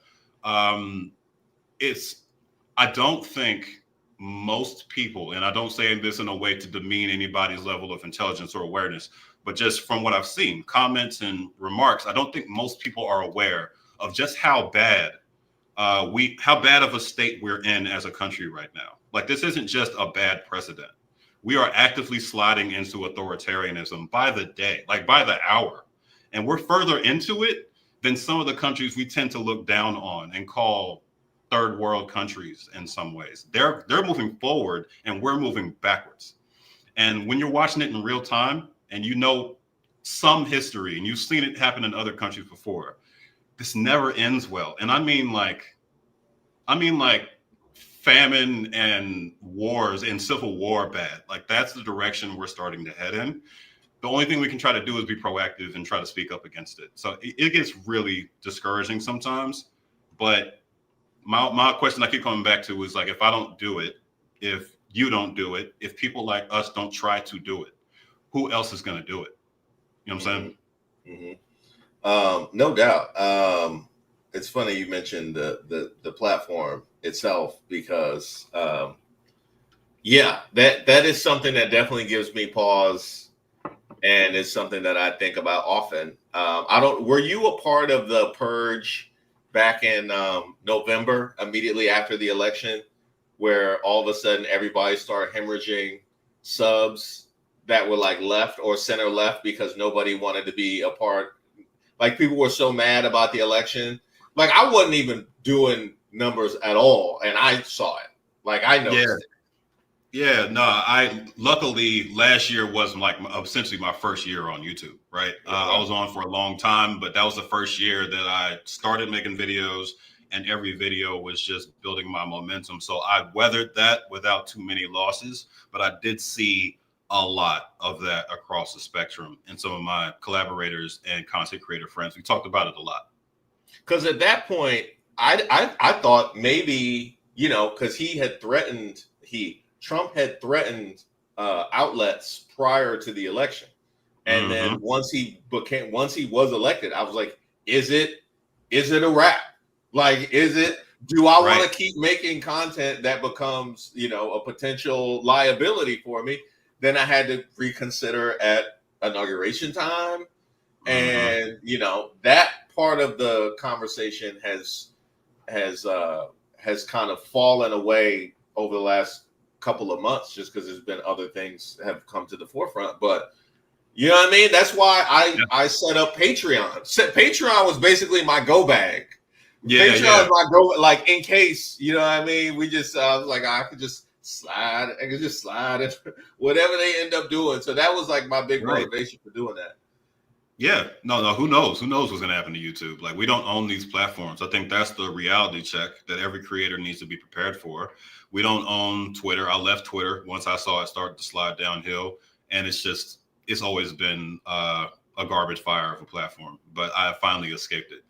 I don't think most people, and I don't say this in a way to demean anybody's level of intelligence or awareness, but just from what I've seen, comments and remarks, I don't think most people are aware of just how bad of a state we're in as a country right now. Like this isn't just a bad precedent. We are actively sliding into authoritarianism by the day, like by the hour. And we're further into it than some of the countries we tend to look down on and call third world countries in some ways. They're moving forward and we're moving backwards. And when you're watching it in real time and you know some history and you've seen it happen in other countries before, this never ends well. And I mean like famine and wars and civil war bad. Like that's the direction we're starting to head in. the only thing we can try to do is be proactive and try to speak up against it. So it gets really discouraging sometimes. But my question I keep coming back to is like, if I don't do it, if you don't do it, if people like us don't try to do it, who else is going to do it? You know what I'm saying? No doubt. It's funny you mentioned the platform itself, because that is something that definitely gives me pause, and it's something that I think about often. Were you a part of the purge back in November, immediately after the election, where all of a sudden everybody started hemorrhaging subs that were like left or center left because nobody wanted to be a part? Like, people were so mad about the election. Like, I wasn't even doing numbers at all, and I saw it. Like, I noticed it. Yeah, no, luckily last year was like essentially my first year on YouTube, right? I was on for a long time, but that was the first year that I started making videos, and every video was just building my momentum. So I weathered that without too many losses, but I did see a lot of that across the spectrum. And some of my collaborators and content creator friends, we talked about it a lot. Because at that point, I thought maybe, because Trump had threatened outlets prior to the election, and then once he was elected, I was like, is it a wrap? Like, do I want to keep making content that becomes, a potential liability for me? Then I had to reconsider at inauguration time, and that part of the conversation has kind of fallen away over the last couple of months, just because there's been other things have come to the forefront. But you know what I mean? That's why I set up Patreon. Patreon was basically my go bag. Patreon was my go, like, in case, you know what I mean? I was like, I could just slide and whatever they end up doing. So that was like my big motivation for doing that. Yeah, no, who knows? Who knows what's going to happen to YouTube? Like, we don't own these platforms. I think that's the reality check that every creator needs to be prepared for. We don't own Twitter. I left Twitter once I saw it start to slide downhill, and it's always been a garbage fire of a platform. But I finally escaped it.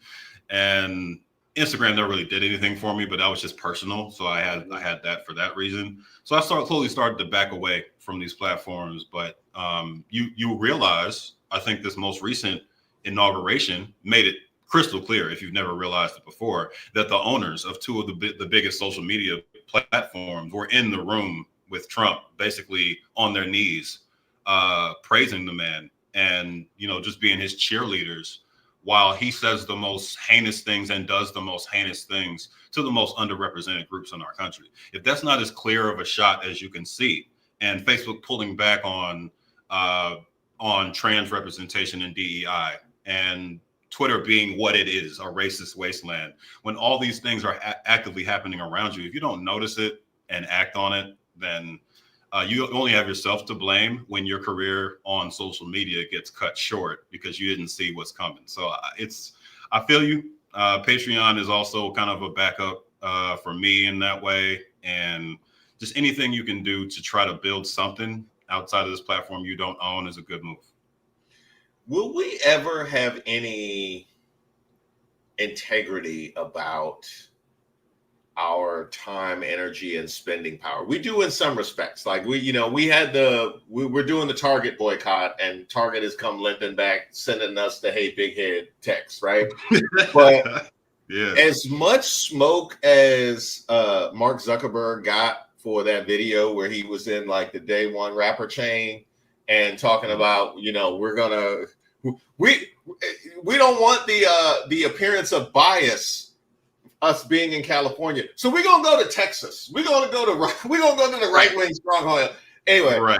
And Instagram never really did anything for me, but that was just personal. So I had that for that reason. So I slowly started to back away from these platforms. But you realize, I think this most recent inauguration made it crystal clear, if you've never realized it before, that the owners of two of the biggest social media platforms were in the room with Trump, basically on their knees, praising the man and, just being his cheerleaders, while he says the most heinous things and does the most heinous things to the most underrepresented groups in our country. If that's not as clear of a shot as you can see, and Facebook pulling back on trans representation and DEI, and Twitter being what it is, a racist wasteland, when all these things are actively happening around you, if you don't notice it and act on it, then you only have yourself to blame when your career on social media gets cut short because you didn't see what's coming. So I feel you. Patreon is also kind of a backup for me in that way. And just anything you can do to try to build something outside of this platform you don't own is a good move. Will we ever have any integrity about our time, energy, and spending power? We do in some respects. Like, we're doing the Target boycott, and Target has come limping back, sending us the "Hey, big head" text, right? But as much smoke as Mark Zuckerberg got for that video where he was in like the Day One rapper chain and talking about, we don't want the appearance of bias, us being in California, so we're gonna go to Texas. We're gonna go to the right wing stronghold. Anyway,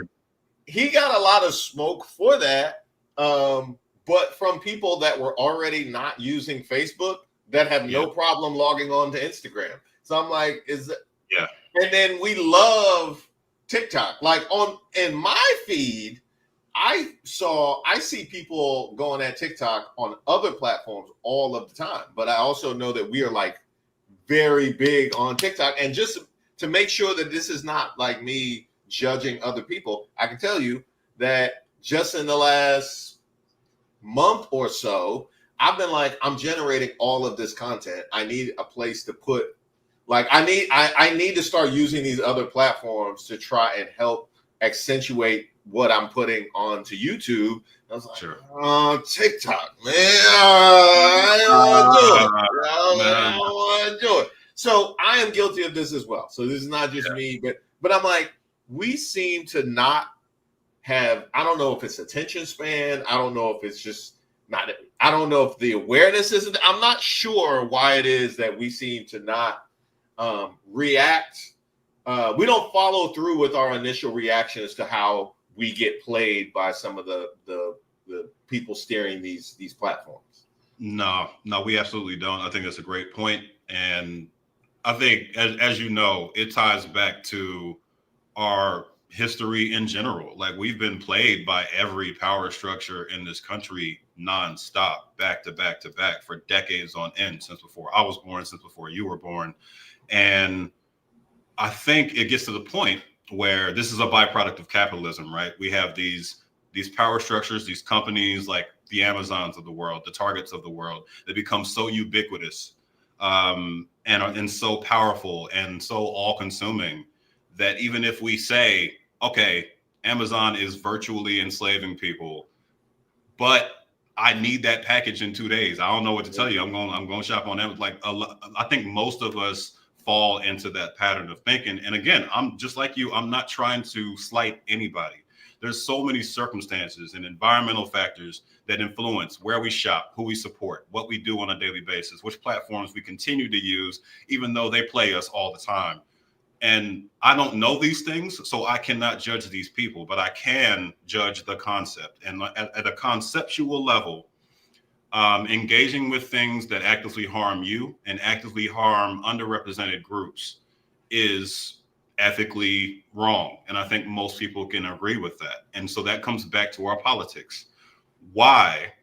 he got a lot of smoke for that, but from people that were already not using Facebook, that have no problem logging on to Instagram. So I'm like, and then we love TikTok. Like, in my feed, I see people going at TikTok on other platforms all of the time, but I also know that we are like very big on TikTok. And just to make sure that this is not like me judging other people, I can tell you that just in the last month or so, I've been like, I'm generating all of this content. I need a place to put, like, I need to start using these other platforms to try and help accentuate what I'm putting onto YouTube. I was like, Sure. oh, TikTok, man, I don't want to do it. I don't want to do it. So I am guilty of this as well. So this is not just me, but I'm like, we seem to not have, I don't know if it's attention span. I don't know if it's just not, I don't know if the awareness isn't, I'm not sure why it is that we seem to not react. We don't follow through with our initial reaction as to how we get played by some of the people steering these platforms. No, we absolutely don't. I think that's a great point. And I think, as you know, it ties back to our history in general. Like, we've been played by every power structure in this country nonstop, back to back to back, for decades on end, since before I was born, since before you were born. And I think it gets to the point where this is a byproduct of capitalism, right? We have these power structures, these companies like the Amazons of the world, the Targets of the world, that become so ubiquitous and so powerful and so all-consuming that even if we say, okay, Amazon is virtually enslaving people, but I need that package in 2 days, I don't know what to tell you. I'm going to shop on Amazon. Like, I think most of us fall into that pattern of thinking. And again, I'm just like you. I'm not trying to slight anybody. There's so many circumstances and environmental factors that influence where we shop, who we support, what we do on a daily basis, which platforms we continue to use, even though they play us all the time. And I don't know these things, so I cannot judge these people, but I can judge the concept. And at a conceptual level, engaging with things that actively harm you and actively harm underrepresented groups is ethically wrong. And I think most people can agree with that. And so that comes back to our politics. Why?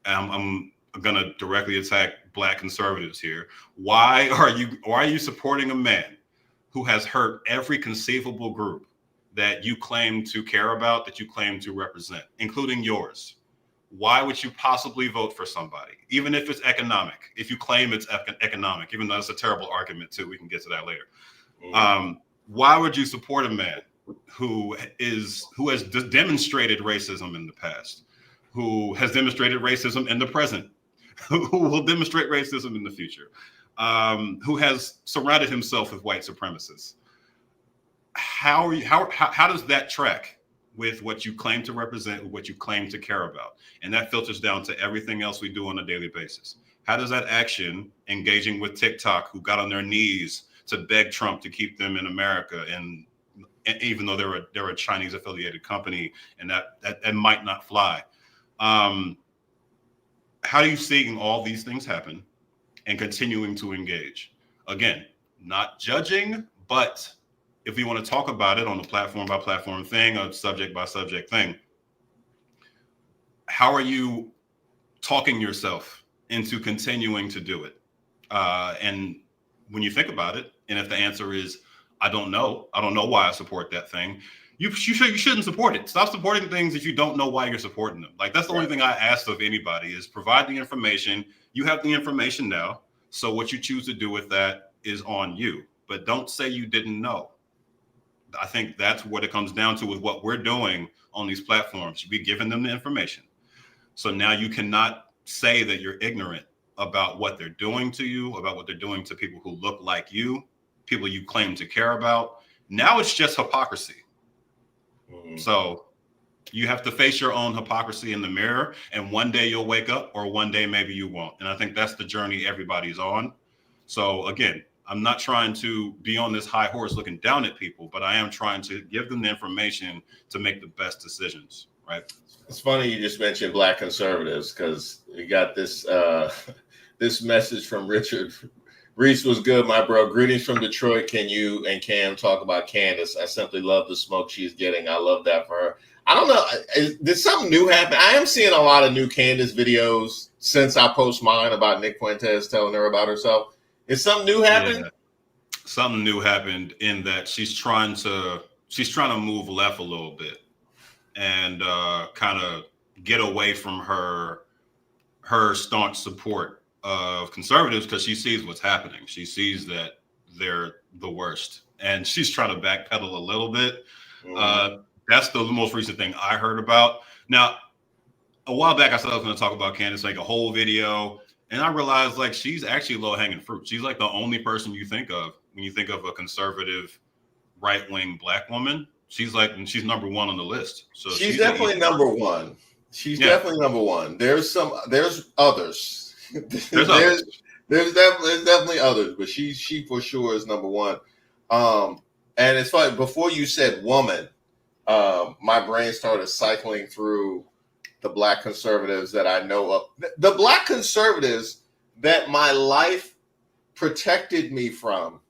I'm going to directly attack Black conservatives here. Why are you supporting a man who has hurt every conceivable group that you claim to care about, that you claim to represent, including yours? Why would you possibly vote for somebody, even if it's economic, if you claim it's economic, even though it's a terrible argument too? We can get to that later. Why would you support a man who has demonstrated racism in the past, who has demonstrated racism in the present, who will demonstrate racism in the future, who has surrounded himself with white supremacists? How does that track with what you claim to represent, what you claim to care about? And that filters down to everything else we do on a daily basis. How does that action, engaging with TikTok, who got on their knees to beg Trump to keep them in America, and even though they're a Chinese affiliated company, and that might not fly. How are you seeing all these things happen and continuing to engage? Again, not judging, but if we want to talk about it on a platform by platform thing, a subject by subject thing, how are you talking yourself into continuing to do it? And when you think about it, and if the answer is, I don't know why I support that thing, you shouldn't support it. Stop supporting things if you don't know why you're supporting them. Like, that's the only thing I ask of anybody, is provide the information. You have the information now, so what you choose to do with that is on you. But don't say you didn't know. I think that's what it comes down to with what we're doing on these platforms. You'll be giving them the information. So now you cannot say that you're ignorant about what they're doing to you, about what they're doing to people who look like you, people you claim to care about. Now it's just hypocrisy. So you have to face your own hypocrisy in the mirror, and one day you'll wake up, or one day maybe you won't. And I think that's the journey everybody's on. So again, I'm not trying to be on this high horse looking down at people, but I am trying to give them the information to make the best decisions, right? It's funny you just mentioned Black conservatives, because we got this this message from Richard. Reese was good, my bro. Greetings from Detroit. Can you and Cam talk about Candace? I simply love the smoke she's getting. I love that for her. I don't know. Did something new happen? I am seeing a lot of new Candace videos since I post mine about Nick Fuentes telling her about herself. Is something new happened? Yeah. Something new happened in that she's trying to move left a little bit. and kind of get away from her staunch support of conservatives because she sees what's happening. She sees that they're the worst, and she's trying to backpedal a little bit. That's the most recent thing I heard about. Now, a while back, I said I was going to talk about Candace, like a whole video, and I realized like she's actually low hanging fruit. She's like the only person you think of when you think of a conservative right wing black woman. She's number one on the list. So she's definitely number one. She's definitely number one. There's others. there's definitely others, but she for sure is number one. And it's funny, before you said woman, my brain started cycling through the black conservatives that I know of. The black conservatives that my life protected me from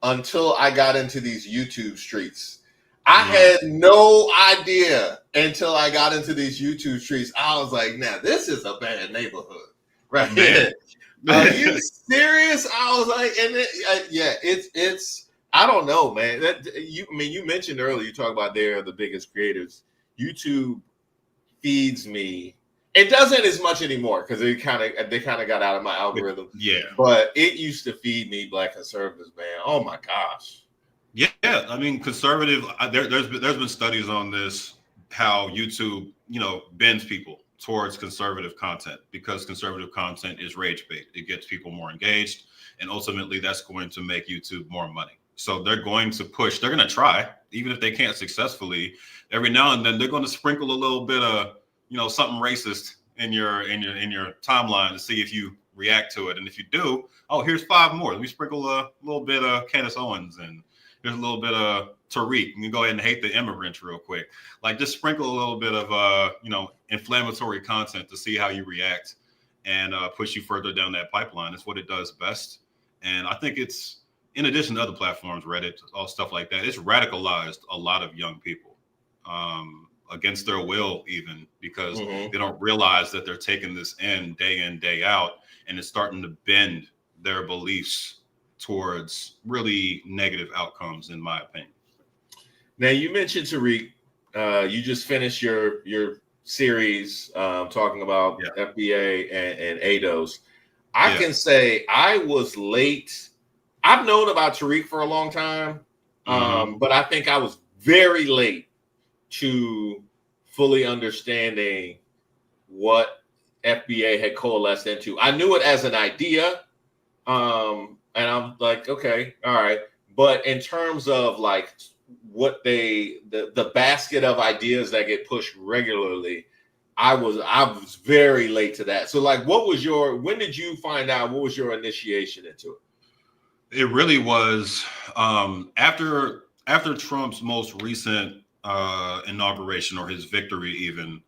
until I got into these YouTube streets. I had no idea until I got into these YouTube streets. I was like, now this is a bad neighborhood, right here. Are you serious? I was like, and it's I don't know, man. You mentioned earlier, you talk about they're the biggest creators. YouTube feeds me. It doesn't as much anymore because they kind of got out of my algorithm. Yeah. But it used to feed me black conservatives, man. Oh my gosh. Yeah. I mean, conservative. There's been studies on this, how YouTube, bends people towards conservative content because conservative content is rage bait. It gets people more engaged, and ultimately that's going to make YouTube more money. So they're going to push. They're going to try, even if they can't successfully. Every now and then, they're going to sprinkle a little bit of something racist in your timeline to see if you react to it. And if you do, here's 5 more. Let me sprinkle a little bit of Candace Owens, and here's a little bit of Tariq. You can go ahead and hate the immigrants real quick. Like, just sprinkle a little bit of inflammatory content to see how you react and push you further down that pipeline. It's what it does best. And I think it's, in addition to other platforms, Reddit, all stuff like that, it's radicalized a lot of young people. Against their will, even because they don't realize that they're taking this in, day out, and it's starting to bend their beliefs towards really negative outcomes, in my opinion. Now, you mentioned Tariq. You just finished your series talking about FBA and ADOS. I can say I was late. I've known about Tariq for a long time, but I think I was very late to fully understanding what FBA had coalesced into. I knew it as an idea, and I'm like, okay, all right. But in terms of like what the basket of ideas that get pushed regularly, I was very late to that. So like, when did you find out? What was your initiation into it? It really was after Trump's most recent inauguration, or his victory even,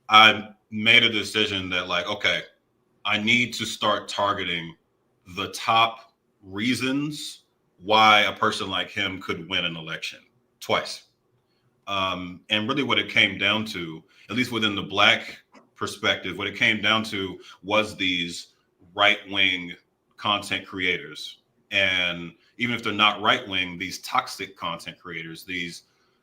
I made a decision that like, okay, I need to start targeting the top reasons why a person like him could win an election twice. And really what it came down to, at least within the black perspective, what it came down to was these right-wing content creators. And even if they're not right-wing, these toxic content creators, these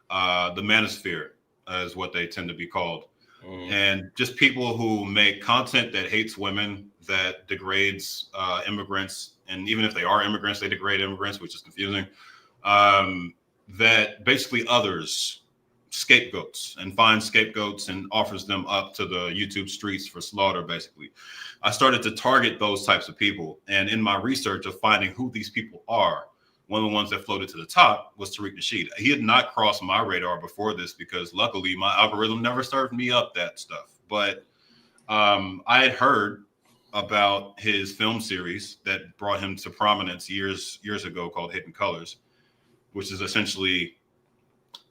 the manosphere is what they tend to be called. And just people who make content that hates women, that degrades immigrants, and even if they are immigrants, they degrade immigrants, which is confusing. That basically others scapegoats and finds scapegoats and offers them up to the YouTube streets for slaughter, basically. I started to target those types of people. And in my research of finding who these people are, one of the ones that floated to the top was Tariq Nasheed. He had not crossed my radar before this because luckily my algorithm never served me up that stuff. But I had heard about his film series that brought him to prominence years ago called Hidden Colors, which is essentially,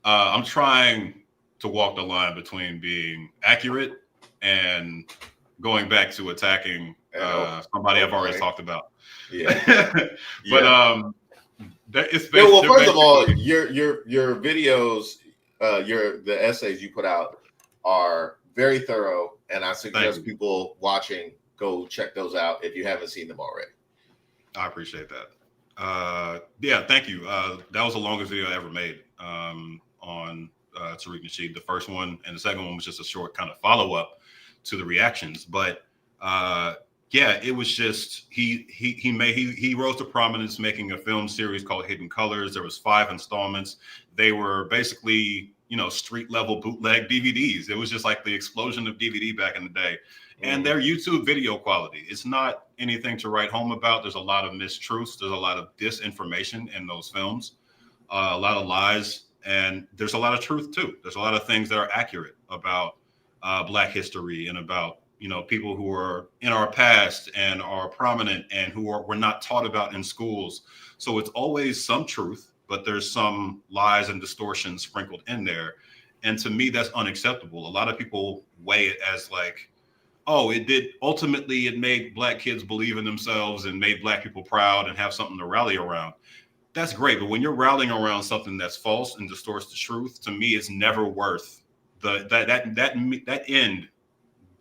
I'm trying to walk the line between being accurate and going back to attacking somebody I've already talked about. Yeah. But it's well, first of all, your videos, the essays you put out are very thorough, and I suggest people watching go check those out if you haven't seen them already. I appreciate that. Yeah, thank you. That was the longest video I ever made on Tariq Nasheed. The first one and the second one was just a short kind of follow up to the reactions. But yeah, it was just he rose to prominence making a film series called Hidden Colors. There was 5 installments. They were basically, you know, street level bootleg DVDs. It was just like the explosion of DVD back in the day. And their YouTube video quality, it's not anything to write home about. There's a lot of mistruths. There's a lot of disinformation in those films, a lot of lies, and there's a lot of truth too. There's a lot of things that are accurate about Black history and about, you know, people who are in our past and are prominent and who were not taught about in schools. So it's always some truth, but there's some lies and distortions sprinkled in there. And to me, that's unacceptable. A lot of people weigh it as like, oh, ultimately it made Black kids believe in themselves and made Black people proud and have something to rally around. That's great. But when you're rallying around something that's false and distorts the truth, to me, it's never worth that end.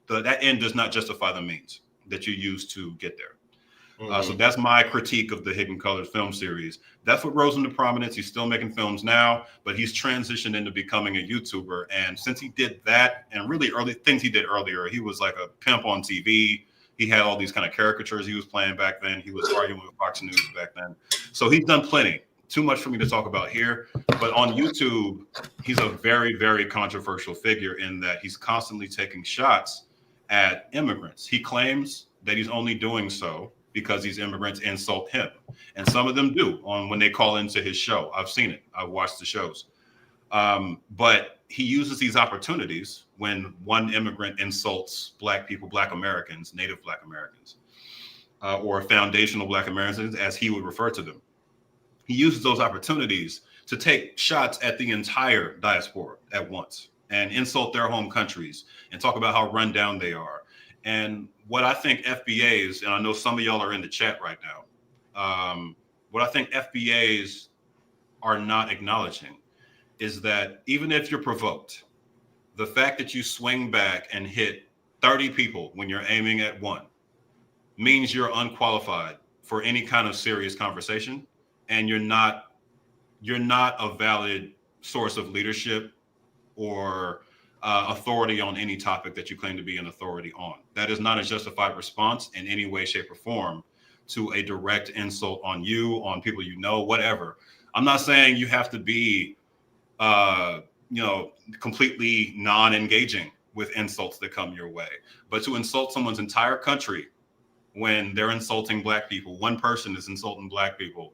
That end does not justify the means that you use to get there. So that's my critique of the Hidden Colors film series. That's what rose into prominence. He's still making films now, but he's transitioned into becoming a YouTuber. And since he did that and really early things he did earlier, he was like a pimp on TV. He had all these kind of caricatures he was playing back then. He was arguing with Fox News back then. So he's done plenty. Too much for me to talk about here. But on YouTube, he's a very, very controversial figure in that he's constantly taking shots at immigrants. He claims that he's only doing so because these immigrants insult him. And some of them do when they call into his show. I've seen it. I've watched the shows. But he uses these opportunities when one immigrant insults Black people, Black Americans, Native Black Americans, or foundational Black Americans, as he would refer to them. He uses those opportunities to take shots at the entire diaspora at once and insult their home countries and talk about how run down they are. And what I think FBAs, and I know some of y'all are in the chat right now, what I think FBAs are not acknowledging is that even if you're provoked, the fact that you swing back and hit 30 people when you're aiming at one means you're unqualified for any kind of serious conversation, and you're not a valid source of leadership or authority on any topic that you claim to be an authority on. That is not a justified response in any way, shape, or form to a direct insult on you, on people you know, whatever. I'm not saying you have to be, completely non-engaging with insults that come your way, but to insult someone's entire country when they're insulting Black people, one person is insulting Black people,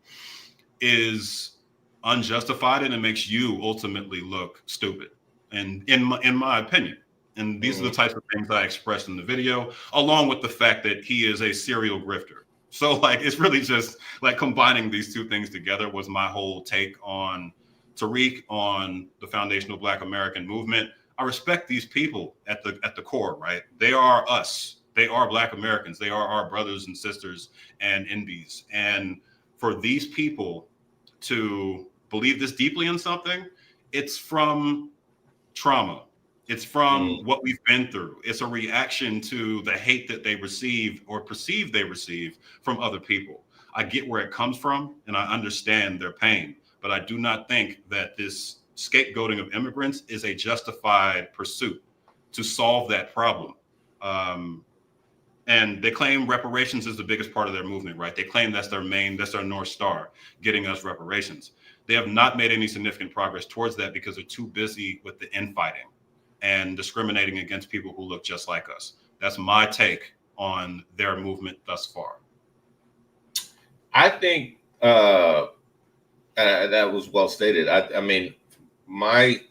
is unjustified, and it makes you ultimately look stupid. And in my opinion, and these are the types of things I expressed in the video, along with the fact that he is a serial grifter. So like, it's really just like combining these two things together was my whole take on Tariq, on the foundational Black American movement. I respect these people at the core, right? They are us. They are Black Americans. They are our brothers and sisters and envies. And for these people to believe this deeply in something, it's from trauma. It's from what we've been through. It's a reaction to the hate that they receive or perceive they receive from other people. I get where it comes from and I understand their pain, but I do not think that this scapegoating of immigrants is a justified pursuit to solve that problem. And they claim reparations is the biggest part of their movement, right? They claim that's their North Star, getting us reparations. They have not made any significant progress towards that because they're too busy with the infighting and discriminating against people who look just like us. That's my take on their movement thus far. I think that was well stated. I mean, my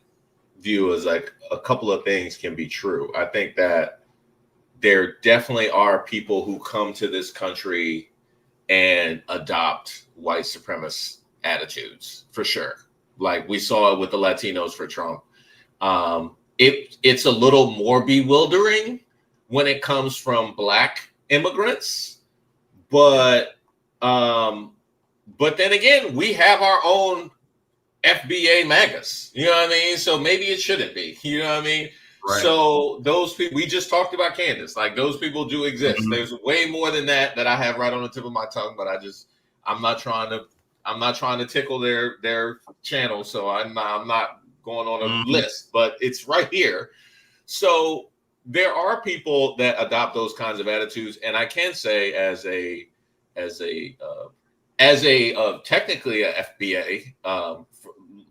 view is like a couple of things can be true. I think that there definitely are people who come to this country and adopt white supremacist attitudes, for sure. Like we saw it with the Latinos for Trump. It's a little more bewildering when it comes from Black immigrants, but then again, we have our own FBA MAGAs, you know what I mean? So maybe it shouldn't be, you know what I mean? Right. So those people, we just talked about Candace, like those people do exist. Mm-hmm. There's way more than that I have right on the tip of my tongue, but I'm not trying to tickle their channel. So I'm not going on a list, but it's right here. So there are people that adopt those kinds of attitudes, and I can say as a technically a FBA,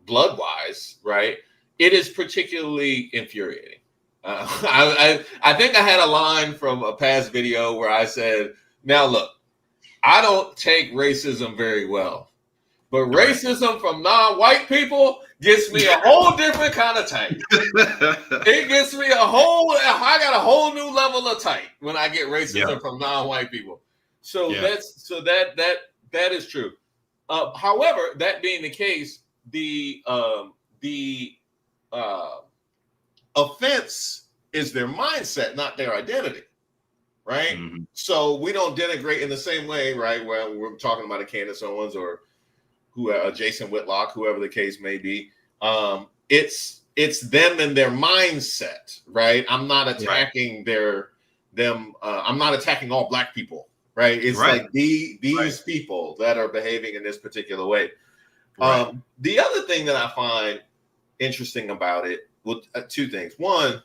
blood wise, right? It is particularly infuriating. I think I had a line from a past video where I said, "Now look, I don't take racism very well, but racism from non-white people gets me a whole different kind of tight. It gets me I got a whole new level of tight when I get racism from non-white people." So that is true. However, that being the case, the offense is their mindset, not their identity, right? Mm-hmm. So we don't denigrate in the same way, right? Where we're talking about a Candace Owens or Jason Whitlock, whoever the case may be. It's them and their mindset, right? I'm not attacking I'm not attacking all Black people, right? It's like these people that are behaving in this particular way. The other thing that I find interesting about it, well, two things. One,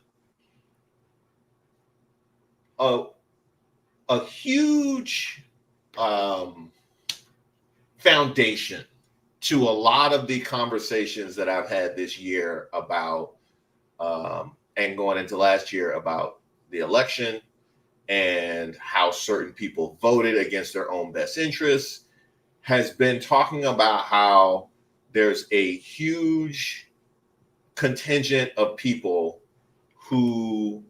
a huge foundation to a lot of the conversations that I've had this year about and going into last year about the election and how certain people voted against their own best interests has been talking about how there's a huge contingent of people who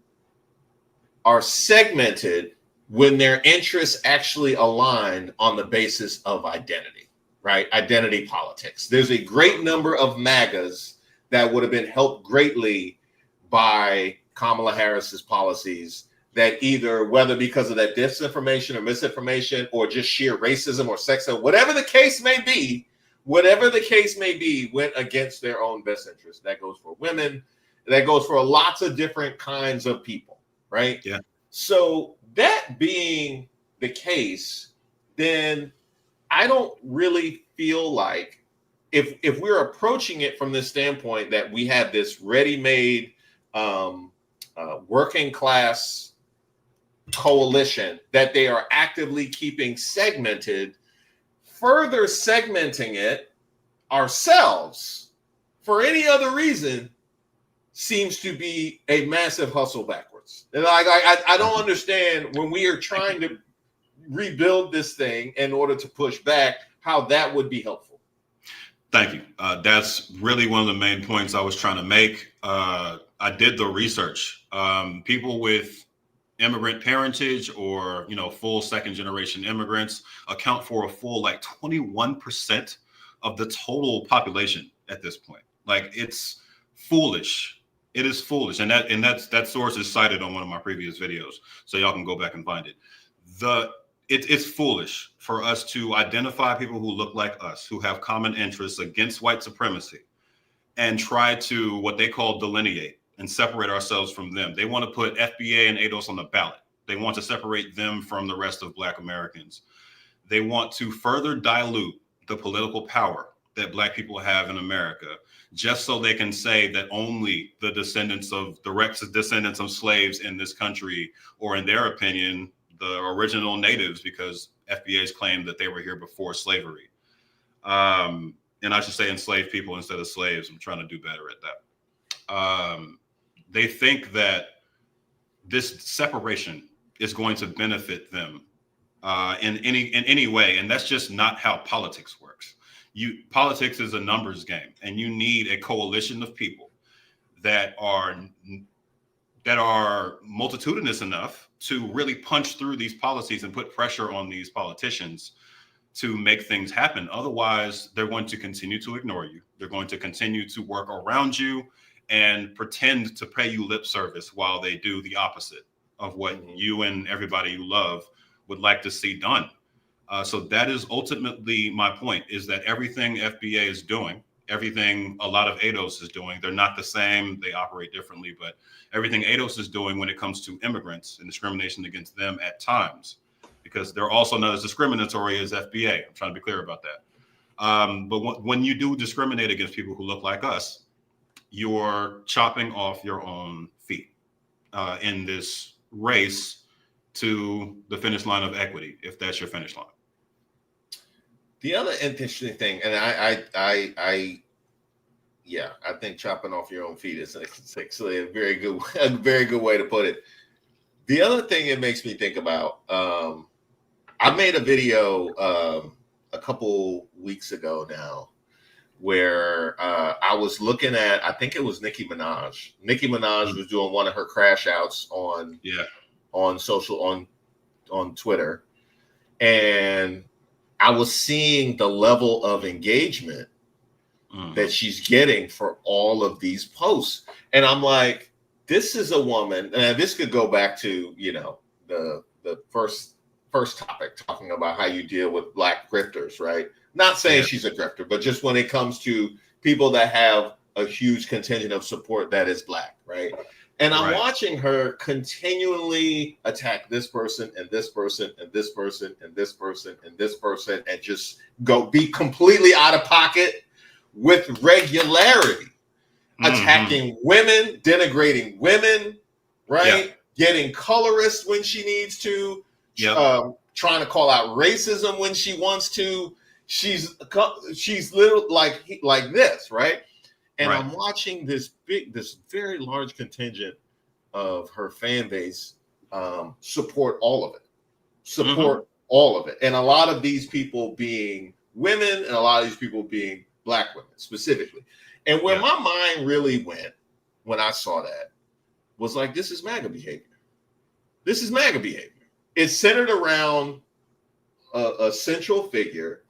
are segmented when their interests actually align on the basis of identity, right? Identity politics. There's a great number of MAGAs that would have been helped greatly by Kamala Harris's policies that either, whether because of that disinformation or misinformation or just sheer racism or sexism, whatever the case may be, went against their own best interests. That goes for women. That goes for lots of different kinds of people, right? Yeah. So that being the case, then I don't really feel like if we're approaching it from this standpoint that we have this ready-made working class coalition that they are actively keeping segmented, further segmenting it ourselves for any other reason seems to be a massive hustle backwards. And I don't understand when we are trying to rebuild this thing in order to push back how that would be helpful. Thank you. That's really one of the main points I was trying to make. I did the research. People with immigrant parentage or, full second generation immigrants account for a full 21% of the total population at this point. It's foolish. It is foolish. And that source is cited on one of my previous videos. So y'all can go back and find it. It's foolish for us to identify people who look like us, who have common interests against white supremacy, and try to what they call delineate and separate ourselves from them. They want to put FBA and ADOS on the ballot. They want to separate them from the rest of Black Americans. They want to further dilute the political power that Black people have in America, just so they can say that only the direct descendants of slaves in this country, or in their opinion, the original natives, because FBA's claim that they were here before slavery. And I should say enslaved people instead of slaves. I'm trying to do better at that. They think that this separation is going to benefit them in any way, and that's just not how politics works. Politics is a numbers game, and you need a coalition of people that are multitudinous enough to really punch through these policies and put pressure on these politicians to make things happen. Otherwise, they're going to continue to ignore you. They're going to continue to work around you and pretend to pay you lip service while they do the opposite of what you and everybody you love would like to see done. So that is ultimately my point, is that everything FBA is doing, everything a lot of ADOS is doing, they're not the same, they operate differently, but everything ADOS is doing when it comes to immigrants and discrimination against them at times, because they're also not as discriminatory as FBA. I'm trying to be clear about that. But when you do discriminate against people who look like us, you're chopping off your own feet in this race to the finish line of equity, if that's your finish line. The other interesting thing, and I think chopping off your own feet is actually a very good way to put it. The other thing it makes me think about, I made a video a couple weeks ago now where I was looking at, I think it was Nicki Minaj. Nicki Minaj was doing one of her crash outs on Twitter, and I was seeing the level of engagement that she's getting for all of these posts. And I'm like, this is a woman, and this could go back to, the first topic, talking about how you deal with Black grifters, right? Not saying she's a grifter, but just when it comes to people that have a huge contingent of support that is Black, right? And I'm watching her continually attack this person and this person and this person and this person and this person, and just be completely out of pocket with regularity, attacking women, denigrating women, right? Getting colorist when she needs to, trying to call out racism when she wants to. She's literally like this, right? And I'm watching this very large contingent of her fan base support all of it. And a lot of these people being women, and a lot of these people being Black women specifically. And where my mind really went when I saw that was like, this is MAGA behavior. This is MAGA behavior. It's centered around a central figure,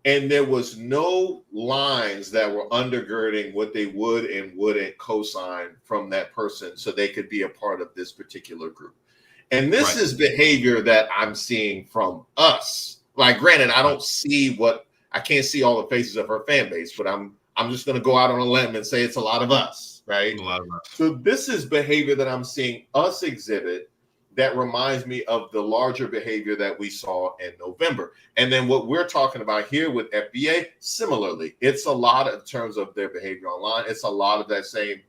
and there was no lines that were undergirding what they would and wouldn't co-sign from that person so they could be a part of this particular group. And this is behavior that I'm seeing from us. Like, granted, I can't see all the faces of her fan base, but I'm just going to go out on a limb and say it's a lot of us, right? A lot of us. So this is behavior that I'm seeing us exhibit that reminds me of the larger behavior that we saw in November. And then what we're talking about here with FBA, similarly, it's a lot in terms of their behavior online. It's a lot of that same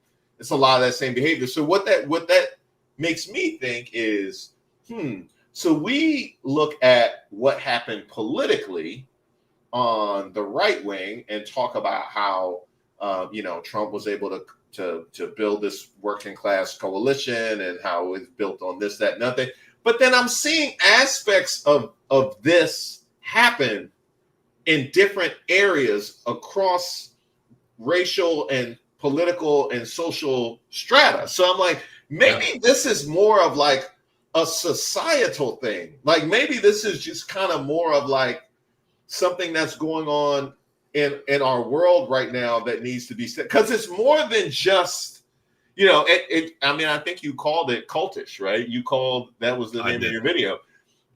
behavior. So what that makes me think is, so we look at what happened politically on the right wing and talk about how Trump was able to build this working class coalition and how it's built on this, that, nothing. But then I'm seeing aspects of this happen in different areas across racial and political and social strata. So I'm like, maybe this is more of like a societal thing. Like, maybe this is just kind of more of like something that's going on in our world right now that needs to be said, because it's more than just, I think you called it cultish, right? That was the name of your video.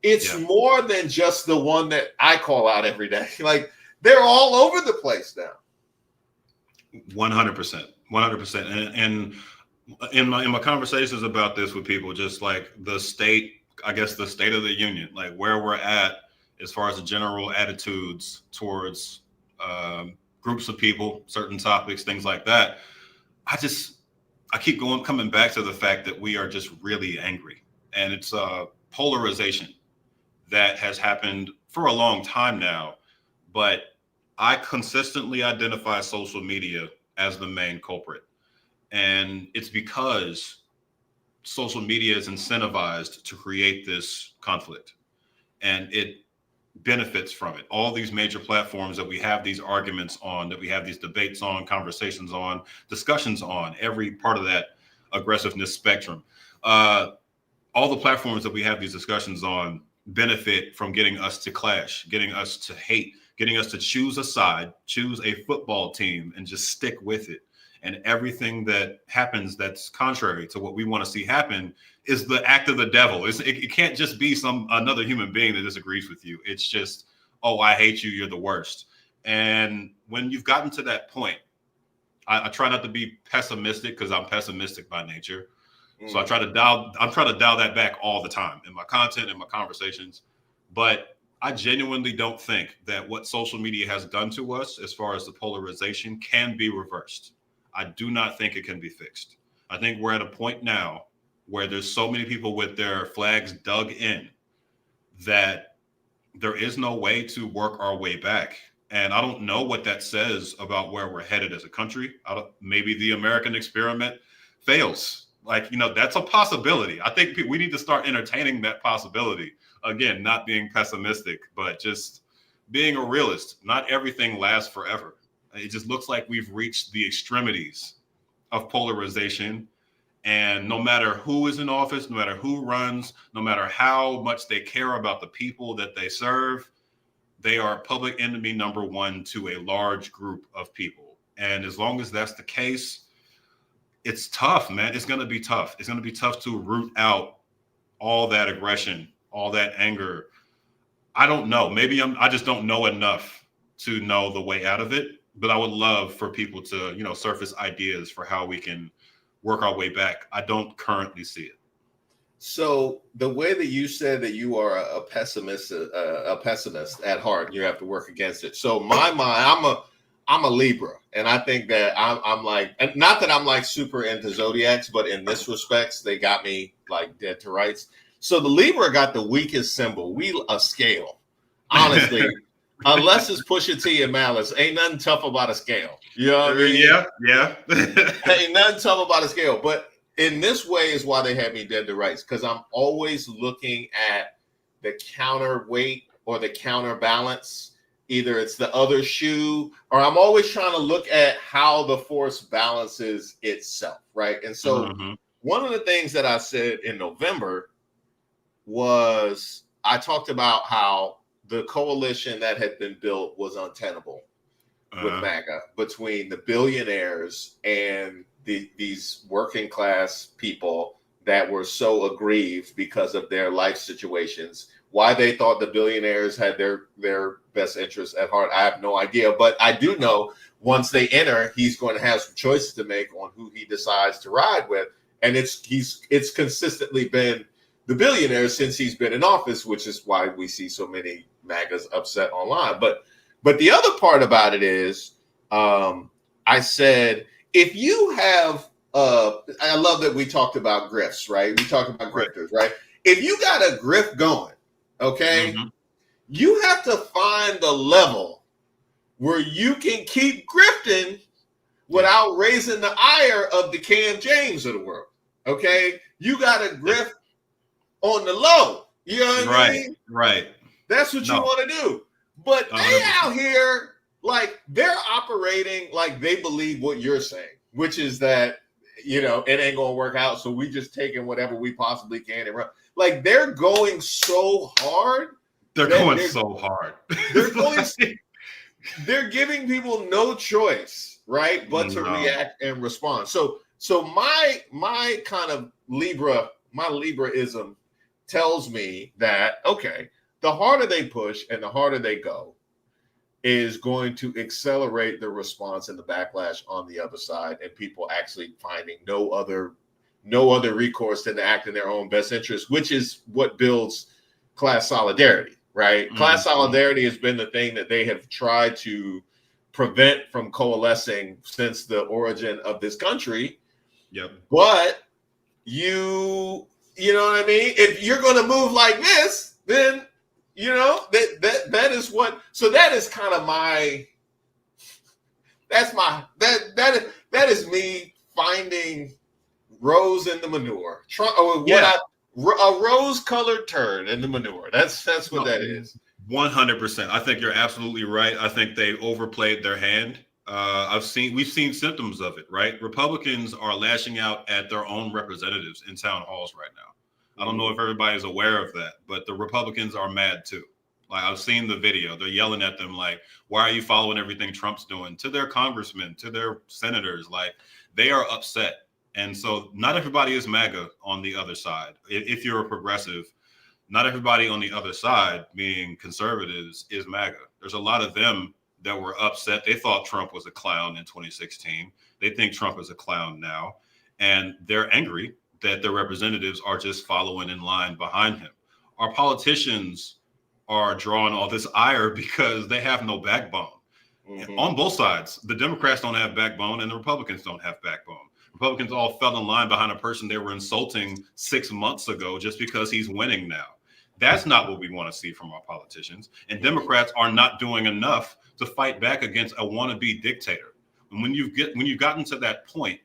It's more than just the one that I call out every day. Like, they're all over the place now. 100%. And in my conversations about this with people, just like the state of the union, like where we're at as far as the general attitudes towards groups of people, certain topics, things like that. I keep coming back to the fact that we are just really angry, and it's polarization that has happened for a long time now. But I consistently identify social media as the main culprit, and it's because social media is incentivized to create this conflict, and it benefits from it. All these major platforms that we have these arguments on, that we have these debates on, conversations on, discussions on, every part of that aggressiveness spectrum. All the platforms that we have these discussions on benefit from getting us to clash, getting us to hate, getting us to choose a side, choose a football team, and just stick with it. And everything that happens that's contrary to what we want to see happen is the act of the devil. It can't just be another human being that disagrees with you. It's just, oh, I hate you, you're the worst. And when you've gotten to that point, I try not to be pessimistic, because I'm pessimistic by nature. So I'm trying to dial that back all the time in my content and my conversations. But I genuinely don't think that what social media has done to us as far as the polarization can be reversed. I do not think it can be fixed. I think we're at a point now where there's so many people with their flags dug in that there is no way to work our way back. And I don't know what that says about where we're headed as a country. Maybe the American experiment fails. Like, that's a possibility. I think we need to start entertaining that possibility. Again, not being pessimistic, but just being a realist. Not everything lasts forever. It just looks like we've reached the extremities of polarization. And no matter who is in office, no matter who runs, no matter how much they care about the people that they serve, they are public enemy number one to a large group of people. And as long as that's the case, it's tough, man. It's going to be tough. It's going to be tough to root out all that aggression, all that anger. I don't know. Maybe I just don't know enough to know the way out of it. But I would love for people to, surface ideas for how we can work our way back. I don't currently see it. So the way that you said that you are a pessimist at heart, and you have to work against it. So my mind, I'm a Libra, and I think that I'm like, not that I'm like super into zodiacs, but in this respects, they got me like dead to rights. So the Libra got the weakest symbol. A scale, honestly. Unless it's Pusha T and Malice, ain't nothing tough about a scale. You know what I mean? Yeah. Ain't nothing tough about a scale. But in this way is why they have me dead to rights, because I'm always looking at the counterweight or the counterbalance. Either it's the other shoe, or I'm always trying to look at how the force balances itself, right? And so one of the things that I said in November was I talked about how the coalition that had been built was untenable with MAGA between the billionaires and these working class people that were so aggrieved because of their life situations. Why they thought the billionaires had their best interests at heart, I have no idea. But I do know once they enter, he's going to have some choices to make on who he decides to ride with. And it's consistently been the billionaires since he's been in office, which is why we see so many MAGAs upset online. But the other part about it is, I said, if you have, I love that we talked about grifts, right? We talked about grifters, right? If you got a grift going, okay, you have to find the level where you can keep grifting without raising the ire of the Cam James of the world, okay? You got to grift on the low. You know what I mean? Right. That's what you want to do. But 100%. they out here, like, they're operating like they believe what you're saying, which is that, it ain't going to work out. So we just taking whatever we possibly can and run. Like, they're going so hard. They're going so hard. They're giving people no choice, right? But to react and respond. So my kind of Libraism tells me that, okay, the harder they push and the harder they go is going to accelerate the response and the backlash on the other side, and people actually finding no other recourse than to act in their own best interest, which is what builds class solidarity, right? Class solidarity has been the thing that they have tried to prevent from coalescing since the origin of this country. Yep. But you know what I mean? If you're going to move like this, then that is what. So that is kind of that is me finding rose in the manure. A rose-colored turd in the manure. That's what that is. 100%. I think you're absolutely right. I think they overplayed their hand. We've seen symptoms of it, right? Republicans are lashing out at their own representatives in town halls right now. I don't know if everybody's aware of that, but the Republicans are mad too. Like, I've seen the video. They're yelling at them like, why are you following everything Trump's doing? To their congressmen, to their senators. Like, they are upset. And so not everybody is MAGA on the other side. If you're a progressive, not everybody on the other side, being conservatives, is MAGA. There's a lot of them that were upset. They thought Trump was a clown in 2016. They think Trump is a clown now. And they're angry that their representatives are just following in line behind him. Our politicians are drawing all this ire because they have no backbone. On both sides. The Democrats don't have backbone and the Republicans don't have backbone. Republicans all fell in line behind a person they were insulting 6 months ago just because he's winning now. That's not what we want to see from our politicians. And Democrats are not doing enough to fight back against a wannabe dictator. And when you've gotten to that point,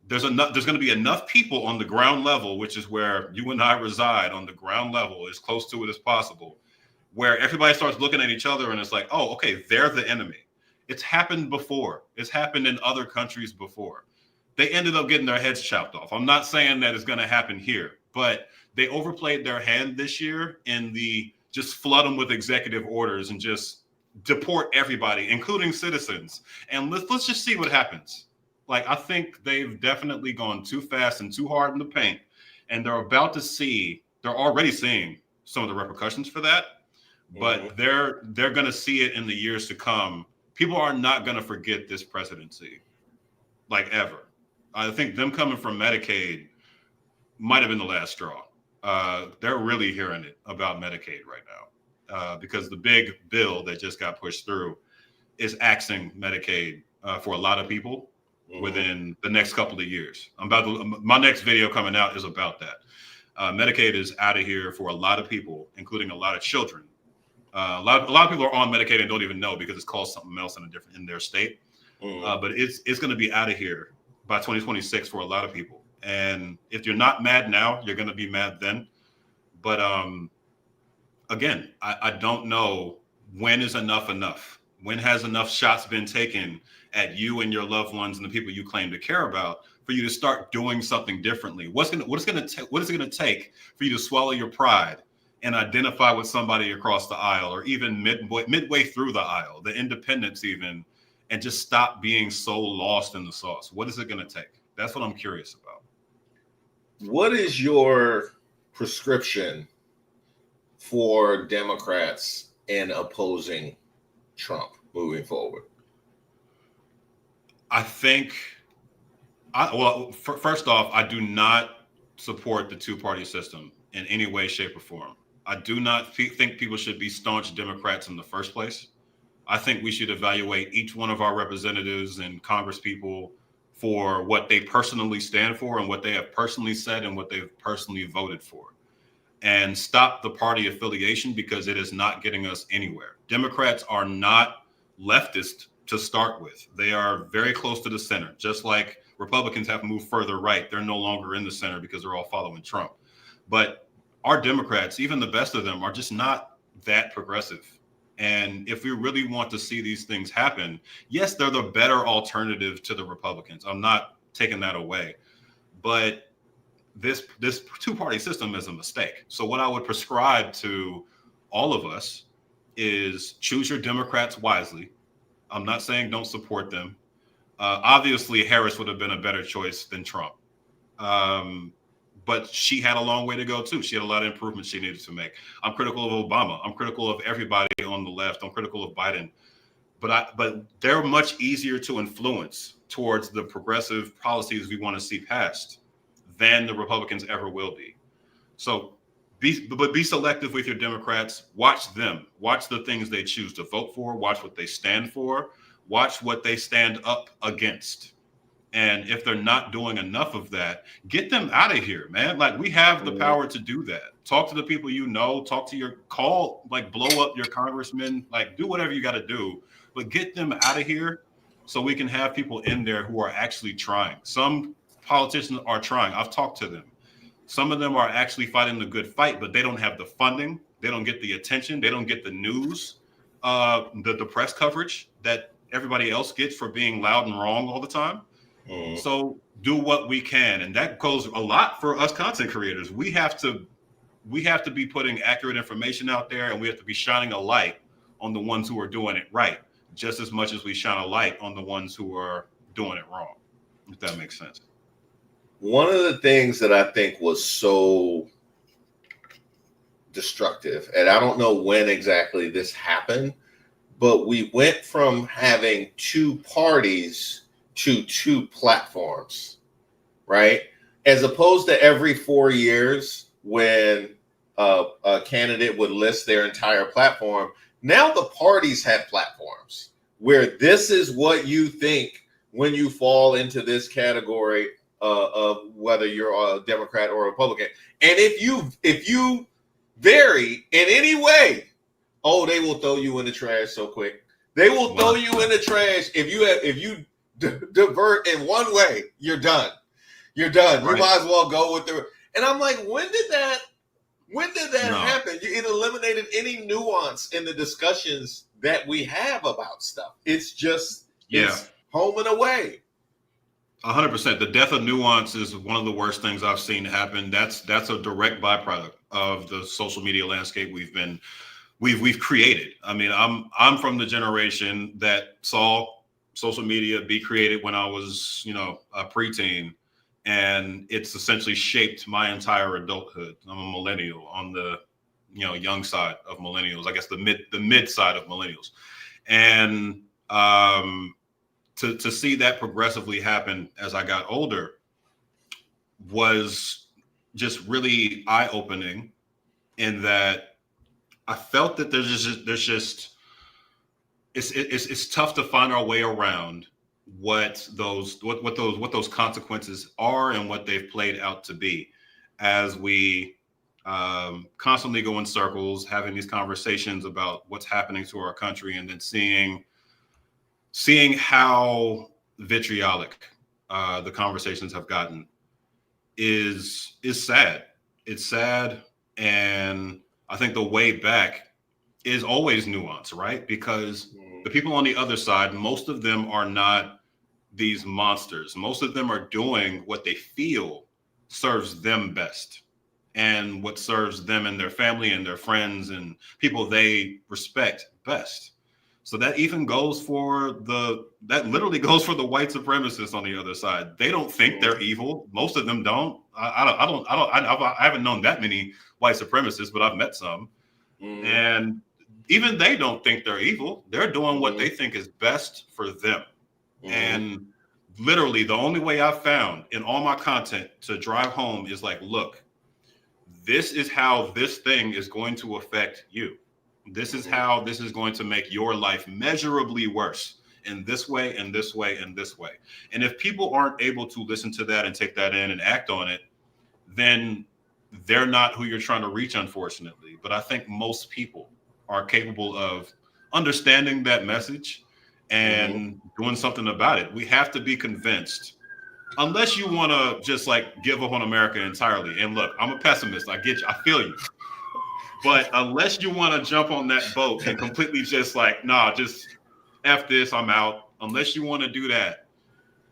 there's going to be enough people on the ground level, which is where you and I reside, on the ground level, as close to it as possible, where everybody starts looking at each other and it's like, oh, okay, they're the enemy. It's happened before. It's happened in other countries before. They ended up getting their heads chopped off. I'm not saying that it's going to happen here, but they overplayed their hand this year in the just flood them with executive orders and just deport everybody, including citizens. And let's just see what happens. Like, I think they've definitely gone too fast and too hard in the paint, and they're already seeing some of the repercussions for that, but they're going to see it in the years to come. People are not going to forget this presidency, like, ever. I think them coming from Medicaid might have been the last straw. They're really hearing it about Medicaid right now because the big bill that just got pushed through is axing Medicaid for a lot of people within the next couple of years. My next video coming out is about that. Medicaid is out of here for a lot of people, including a lot of children. A lot of people are on Medicaid and don't even know because it's called something else in their state. But it's going to be out of here by 2026 for a lot of people. And if you're not mad now, you're going to be mad then. But again, I don't know when is enough. When has enough shots been taken at you and your loved ones and the people you claim to care about for you to start doing something differently? What is it going to take for you to swallow your pride and identify with somebody across the aisle, or even midway through the aisle, the independents even, and just stop being so lost in the sauce? What is it going to take? That's what I'm curious about. What is your prescription for Democrats in opposing Trump moving forward? I think, first off, I do not support the two-party system in any way, shape, or form. I do not think people should be staunch Democrats in the first place. I think we should evaluate each one of our representatives and congresspeople for what they personally stand for and what they have personally said and what they've personally voted for, and stop the party affiliation because it is not getting us anywhere. Democrats are not leftist to start with. They are very close to the center, just like Republicans have moved further right. They're no longer in the center because they're all following Trump. But our Democrats, even the best of them, are just not that progressive. And if we really want to see these things happen, yes, they're the better alternative to the Republicans. I'm not taking that away. But this two-party system is a mistake. So what I would prescribe to all of us is choose your Democrats wisely. I'm not saying don't support them. Obviously, Harris would have been a better choice than Trump. But she had a long way to go, too. She had a lot of improvements she needed to make. I'm critical of Obama. I'm critical of everybody on the left. I'm critical of Biden. But they're much easier to influence towards the progressive policies we want to see passed than the Republicans ever will be. So be selective with your Democrats. Watch them. Watch the things they choose to vote for. Watch what they stand for. Watch what they stand up against. And if they're not doing enough of that, get them out of here, man. Like, we have the power to do that. Talk to the people you know. Talk to blow up your congressmen. Like, do whatever you got to do. But get them out of here so we can have people in there who are actually trying. Some politicians are trying. I've talked to them. Some of them are actually fighting the good fight, but they don't have the funding. They don't get the attention. They don't get the news, the press coverage that everybody else gets for being loud and wrong all the time. So do what we can. And that goes a lot for us content creators. We have to be putting accurate information out there, and we have to be shining a light on the ones who are doing it right, just as much as we shine a light on the ones who are doing it wrong, if that makes sense. One of the things that I think was so destructive, and I don't know when exactly this happened, but we went from having two parties to two platforms, right? As opposed to every 4 years when a candidate would list their entire platform, now the parties have platforms. where this is what you think when you fall into this category of whether you're a Democrat or a Republican. And if you vary in any way, oh, they will throw you in the trash so quick. They will throw you in the trash if you divert in one way. You're done. You're done. Right. You might as well go with the. And I'm like, when did that happen? It eliminated any nuance in the discussions that we have about stuff. It's just it's home and away. 100%. The death of nuance is one of the worst things I've seen happen. That's a direct byproduct of the social media landscape we've created. I mean, I'm from the generation that saw social media be created when I was, a preteen, and it's essentially shaped my entire adulthood. I'm a millennial on the, young side of millennials, I guess the mid side of millennials. And to see that progressively happen as I got older was just really eye-opening, in that I felt that it's tough to find our way around what those consequences are and what they've played out to be, as we constantly go in circles, having these conversations about what's happening to our country, and then seeing how vitriolic the conversations have gotten is sad. It's sad, and I think the way back is always nuance, right? Because the people on the other side, most of them are not these monsters. Most of them are doing what they feel serves them best, and what serves them and their family and their friends and people they respect best. So that even goes for literally goes for the white supremacists on the other side. They don't think they're evil. Most of them don't. I haven't known that many white supremacists, but I've met some. And even they don't think they're evil. They're doing what they think is best for them. And literally the only way I've found in all my content to drive home is like, look, this is how this thing is going to affect you. This is how this is going to make your life measurably worse in this way, and this way, and this way. And if people aren't able to listen to that and take that in and act on it, then they're not who you're trying to reach, unfortunately. But I think most people are capable of understanding that message and doing something about it. We have to be convinced, unless you want to just like give up on America entirely. And look, I'm a pessimist. I get you. I feel you. But unless you want to jump on that boat and completely just like, nah, just F this, I'm out. Unless you want to do that,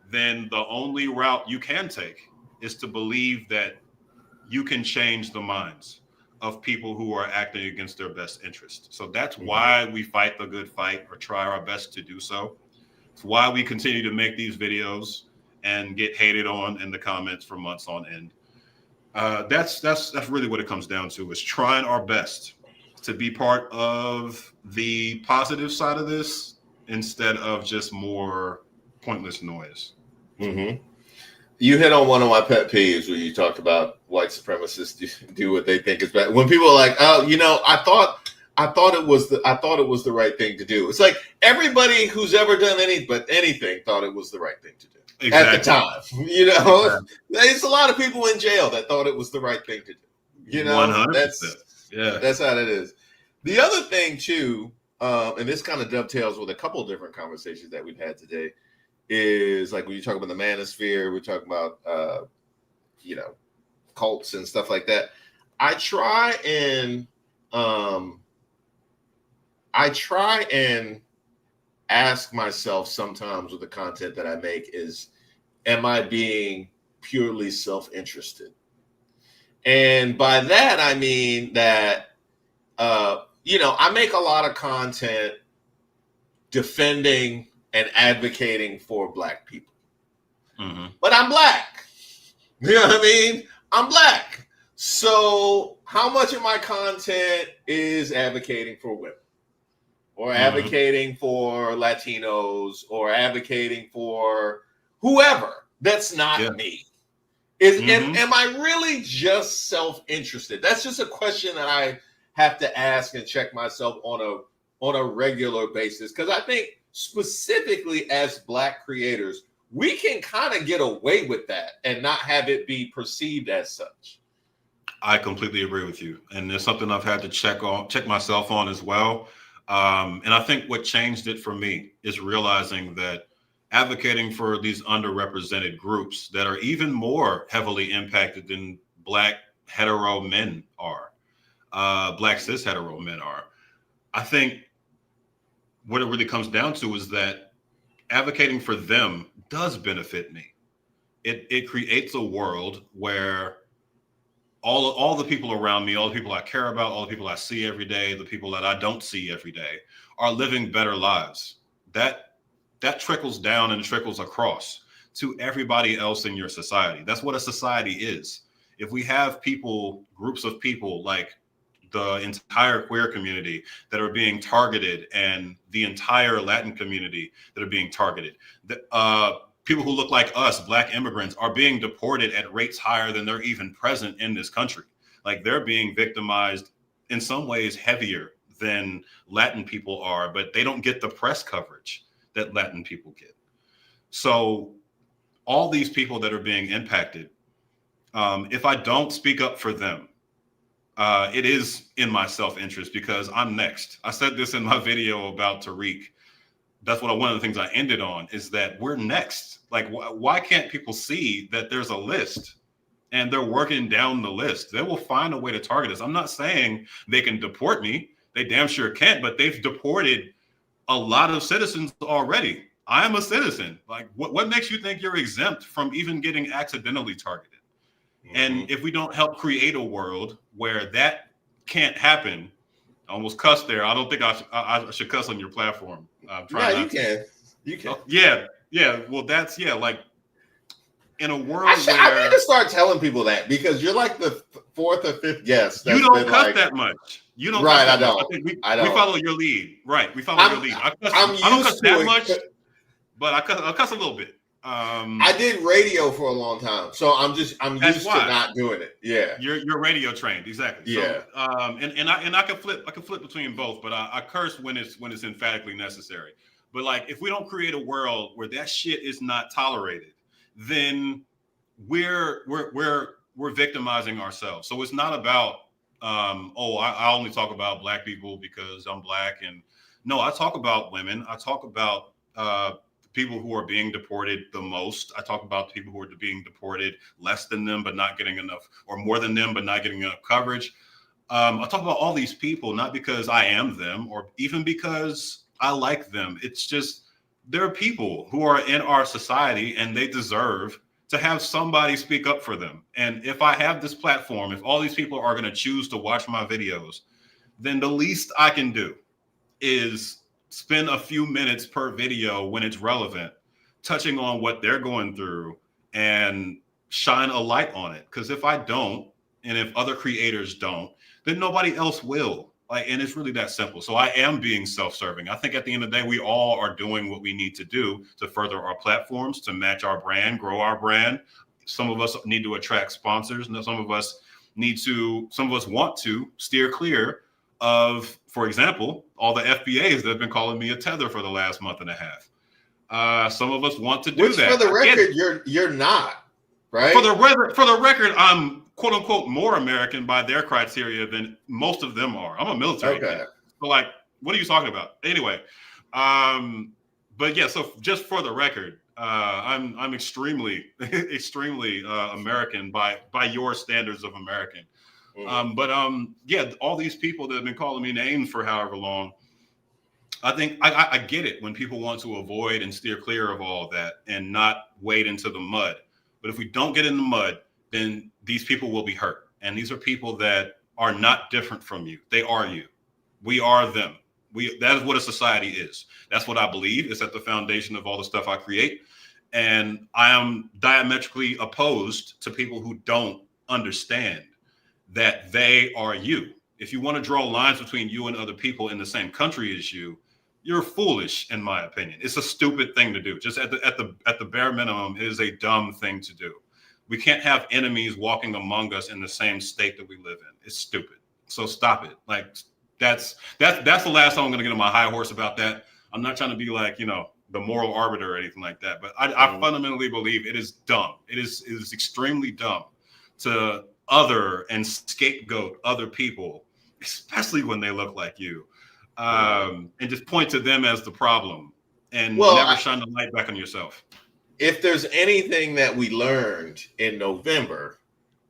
then the only route you can take is to believe that you can change the minds of people who are acting against their best interest. So that's why we fight the good fight, or try our best to do so. It's why we continue to make these videos and get hated on in the comments for months on end. That's really what it comes down to, is trying our best to be part of the positive side of this instead of just more pointless noise. You hit on one of my pet peeves when you talked about white supremacists do what they think is bad. When people are like, oh, I thought it was the right thing to do. It's like everybody who's ever done anything thought it was the right thing to do. Exactly. At the time, there's a lot of people in jail that thought it was the right thing to do. 100%. That's how it is. The other thing too, and this kind of dovetails with a couple of different conversations that we've had today, is like when you talk about the manosphere, we're talking about cults and stuff like that. I try and ask myself sometimes with the content that I make is, am I being purely self-interested? And by that, I mean that, I make a lot of content defending and advocating for Black people. But I'm Black. You know what I mean? I'm Black. So how much of my content is advocating for women? Or advocating for Latinos, or advocating for whoever that's not me? Am I really just self-interested? That's just a question that I have to ask and check myself on a regular basis, because I think specifically as Black creators, we can kind of get away with that and not have it be perceived as such. I completely agree with you, and it's something I've had to check myself on as well. And I think what changed it for me is realizing that advocating for these underrepresented groups that are even more heavily impacted than Black hetero men are, Black cis hetero men are. I think what it really comes down to is that advocating for them does benefit me. It creates a world where all the people around me, all the people I care about, all the people I see every day, the people that I don't see every day, are living better lives. That trickles down and trickles across to everybody else in your society. That's what a society is. If we have people, groups of people like the entire queer community that are being targeted, and the entire Latin community that are being targeted, people who look like us, Black immigrants, are being deported at rates higher than they're even present in this country. Like, they're being victimized in some ways heavier than Latin people are, but they don't get the press coverage that Latin people get. So all these people that are being impacted, if I don't speak up for them, it is in my self-interest, because I'm next. I said this in my video about Tariq. That's one of the things I ended on, is that we're next. Like, why can't people see that there's a list and they're working down the list? They will find a way to target us. I'm not saying they can deport me. They damn sure can't, but they've deported a lot of citizens already. I'm a citizen. Like, what makes you think you're exempt from even getting accidentally targeted? Mm-hmm. And if we don't help create a world where that can't happen, I almost cussed there. I don't think I should cuss on your platform. You can. You can. Oh, yeah. Well, like, in a world I need to start telling people that, because you're like the fourth or fifth guest. You don't cuss that much. You don't. Right, I don't. We follow your lead. Right, we follow your lead. I don't cuss that much, but I cuss a little bit. I did radio for a long time, so I'm used to not doing it. Yeah, you're radio trained, exactly. Yeah. So, and I can flip between both, but I curse when it's emphatically necessary. But like, if we don't create a world where that shit is not tolerated, then we're victimizing ourselves. So it's not about I only talk about Black people because I'm Black, and no, I talk about women. I talk about people who are being deported the most. I talk about people who are being deported less than them but not getting enough, or more than them but not getting enough coverage. I talk about all these people not because I am them or even because I like them. It's just, there are people who are in our society and they deserve to have somebody speak up for them. And if I have this platform, if all these people are going to choose to watch my videos, then the least I can do is spend a few minutes per video when it's relevant, touching on what they're going through and shine a light on it. Because if I don't, and if other creators don't, then nobody else will. Like, and it's really that simple. So I am being self-serving. I think at the end of the day, we all are doing what we need to do to further our platforms, to match our brand, grow our brand. Some of us need to attract sponsors, and some of us want to steer clear of, for example, all the FBAs that have been calling me a tether for the last month and a half. Some of us want to do that. For the record, you're not, right? For the record, I'm quote unquote more American by their criteria than most of them are. I'm a military kid. So like, what are you talking about? Anyway, but yeah, so just for the record, I'm extremely American by your standards of American. Yeah, all these people that have been calling me names for however long, I think I get it when people want to avoid and steer clear of all of that and not wade into the mud. But if we don't get in the mud, then these people will be hurt. And these are people that are not different from you. They are you. We are them. That is what a society is. That's what I believe. It's at the foundation of all the stuff I create. And I am diametrically opposed to people who don't understand that they are you. If you want to draw lines between you and other people in the same country as you, you're foolish, in my opinion. It's a stupid thing to do. Just at the bare minimum, it is a dumb thing to do. We can't have enemies walking among us in the same state that we live in. It's stupid. So stop it. Like, that's the last time I'm going to get on my high horse about that. I'm not trying to be like, the moral arbiter or anything like that. But I fundamentally believe it is dumb. It is extremely dumb to other and scapegoat other people, especially when they look like you, and just point to them as the problem and never shine the light back on yourself. If there's anything that we learned in November,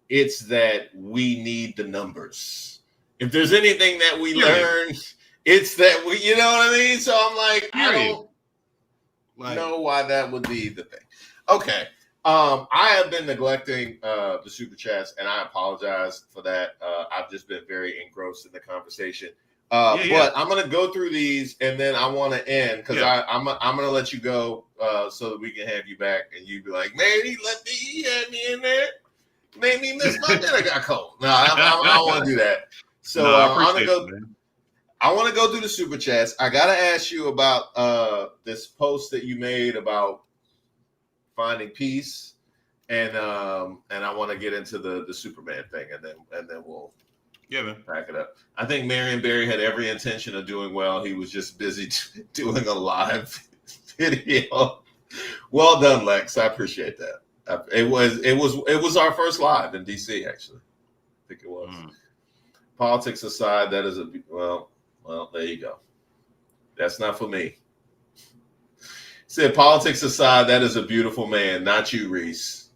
it's that we need the numbers. If there's anything that we learned, it's that we, you know what I mean? So I'm like, I don't know why that would be the thing. Okay. I have been neglecting the super chats, and I apologize for that. I've just been very engrossed in the conversation. But I'm gonna go through these, and then I want to end because I'm gonna let you go so that we can have you back, and you be like, man, he had me in there, made me miss my dinner. I got cold. No, I want to do that. So I want to go through the super chats. I gotta ask you about this post that you made about finding peace, and I want to get into the Superman thing, and then we'll pack it up. I think Marion Barry had every intention of doing well. He was just busy doing a live video. Well done, Lex. I appreciate that. It was our first live in DC, actually. I think it was. Politics aside, that is well, there you go. That's not for me. Said politics aside, that is a beautiful man, not you, Reese.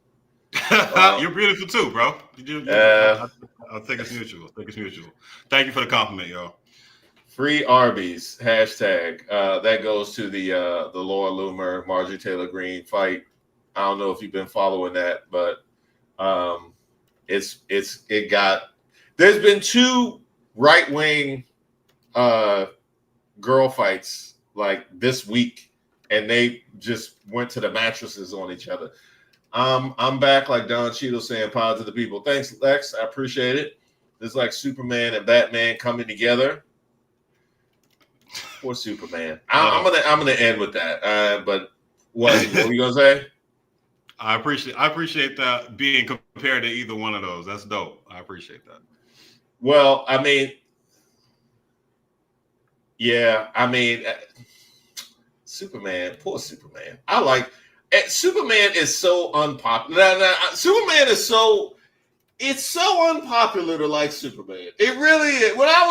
You're beautiful too, bro. I think it's mutual. Thank you for the compliment, yo. Free Arby's #. That goes to the Laura Loomer, Marjorie Taylor Greene fight. I don't know if you've been following that, but there's been 2 right-wing girl fights like this week, and they just went to the mattresses on each other. I'm back, like Don Cheadle saying, "Pod to the people." Thanks, Lex. I appreciate it. It's like Superman and Batman coming together. Poor Superman. I'm gonna end with that. But what were you gonna say? I appreciate that being compared to either one of those. That's dope. I appreciate that. Well, I mean, Superman. Poor Superman. Superman is so unpopular. Superman is so unpopular to like Superman. It really is. When I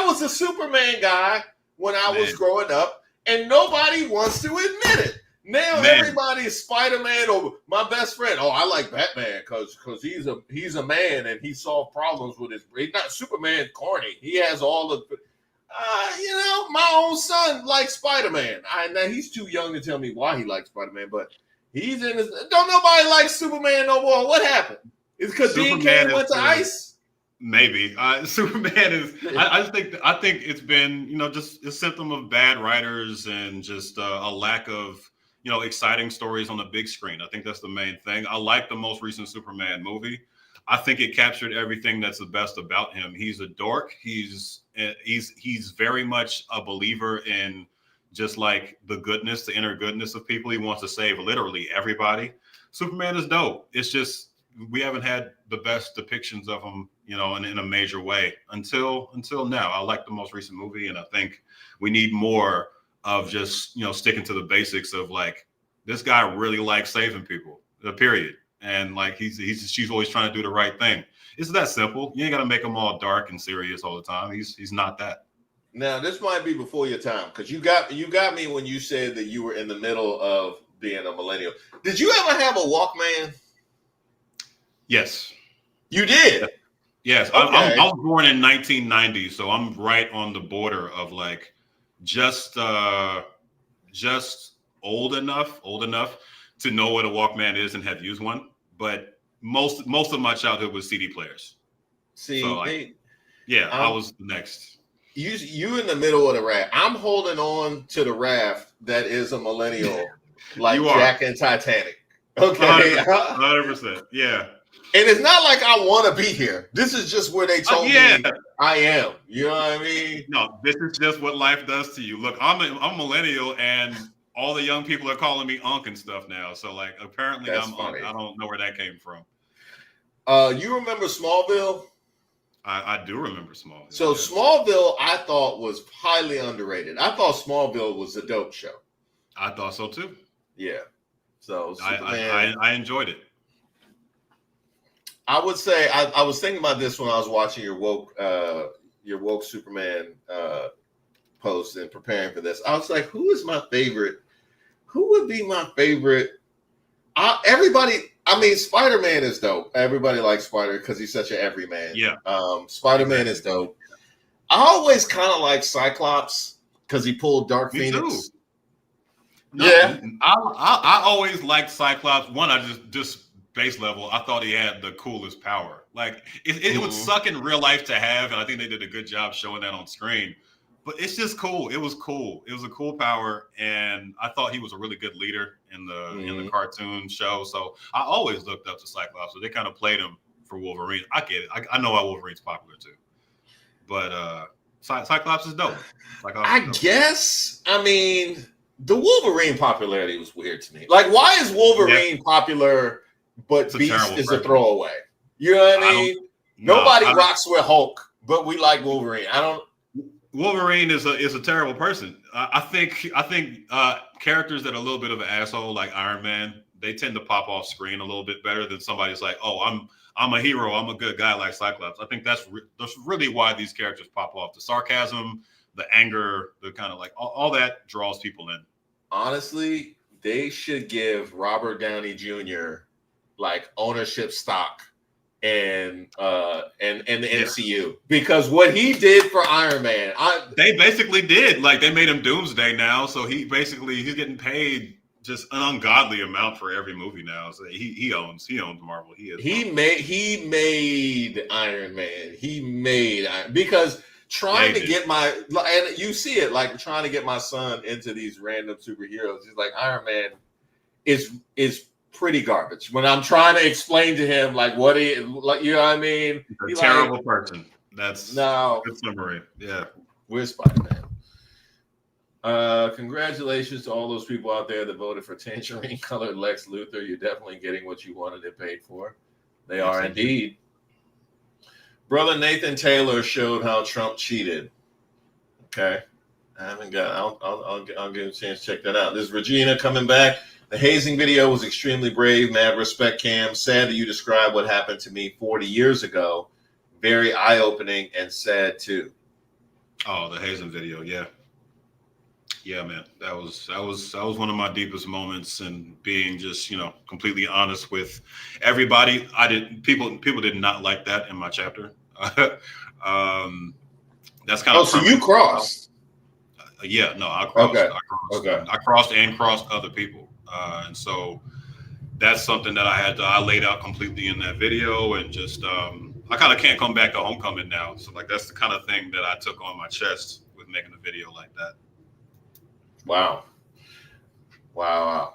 was a Superman guy when I was growing up, and nobody wants to admit it. Now everybody is Spider-Man or my best friend. Oh, I like Batman because he's a man and he solved problems with his. He's not Superman corny. He has all the. My own son likes Spider-Man. Now he's too young to tell me why he likes Spider-Man, but he's in his. Don't nobody like Superman no more. What happened? Is because Dean Cain went to ICE? Maybe. Superman is. I think it's been just a symptom of bad writers and just a lack of exciting stories on the big screen. I think that's the main thing. I like the most recent Superman movie. I think it captured everything that's the best about him. He's a dork. He's very much a believer in just like the goodness, the inner goodness of people. He wants to save literally everybody. Superman is dope. It's just we haven't had the best depictions of him, in a major way until now. I like the most recent movie, and I think we need more of just sticking to the basics of like this guy really likes saving people. Period. And like she's always trying to do the right thing. It's that simple. You ain't got to make them all dark and serious all the time. He's not that. Now this might be before your time because you got me when you said that you were in the middle of being a millennial. Did you ever have a Walkman? Yes, you did. Yes, okay. I was born in 1990, so I'm right on the border of like just old enough to know what a Walkman is and have used one. But most of my childhood was CD players. See, so I was next. You in the middle of the raft. I'm holding on to the raft that is a millennial, like Jack and Titanic. Okay, 100%. Yeah. And it's not like I want to be here. This is just where they told me I am. You know what I mean? No, this is just what life does to you. Look, I'm a millennial, and all the young people are calling me Unc and stuff now. So like, apparently I'm Unc. I don't know where that came from. You remember Smallville? I do remember Smallville. So Yes. Smallville, I thought was highly underrated. I thought Smallville was a dope show. I thought so too. Yeah. So Superman, I enjoyed it. I would say I was thinking about this when I was watching your woke Superman post and preparing for this. I was like, who is my favorite? Who would be my favorite? Everybody. I mean, Spider-Man is dope. Everybody likes Spider because he's such an everyman. Yeah. Spider-Man is dope. I always kind of like Cyclops because he pulled Dark Me Phoenix. too. No, Yeah. I always liked Cyclops. One, I just base level, I thought he had the coolest power. Like it would suck in real life to have, and I think they did a good job showing that on screen. But it's just cool. It was cool. It was a cool power, and I thought he was a really good leader in the cartoon show. So I always looked up to Cyclops. So they kind of played him for Wolverine. I get it. I know why Wolverine's popular too. But Cyclops is dope. Guess. I mean, the Wolverine popularity was weird to me. Like, why is Wolverine popular, but Beast is a throwaway? You know what I mean? Nobody rocks with Hulk, but we like Wolverine. Wolverine is a terrible person. I think characters that are a little bit of an asshole, like Iron Man, they tend to pop off screen a little bit better than somebody's like, oh, I'm a hero, I'm a good guy like Cyclops. I think that's really why these characters pop off. The sarcasm, the anger, the kind of like all that draws people in. Honestly, they should give Robert Downey Jr. like ownership stock and the MCU, because what he did for Iron Man, they basically did. Like, they made him Doomsday now, so he's getting paid just an ungodly amount for every movie now. So he owns Marvel. He made Iron Man. Because trying to get and you see it, like trying to get my son into these random superheroes. He's like, Iron Man is pretty garbage. When I'm trying to explain to him like what he, like, you know what I mean? He's a terrible person. That's good summary. Yeah. Where's Spider-Man? Congratulations to all those people out there that voted for tangerine colored Lex Luthor. You're definitely getting what you wanted and paid for. They are indeed. Brother Nathan Taylor showed how Trump cheated. Okay. I haven't got, I'll give a chance to check that out. This is Regina coming back. The hazing video was extremely brave. Mad respect, Cam. Sad that you described what happened to me 40 years ago. Very eye-opening and sad too. Oh, the hazing video, yeah. Yeah, man. That was one of my deepest moments, and being just, completely honest with everybody. People did not like that in my chapter. That's kind of so you crossed. Yeah, no, I crossed. Okay. I crossed and crossed other people. And so that's something that I laid out completely in that video, and just I kind of can't come back to homecoming now. So like that's the kind of thing that I took on my chest with making a video like that. Wow.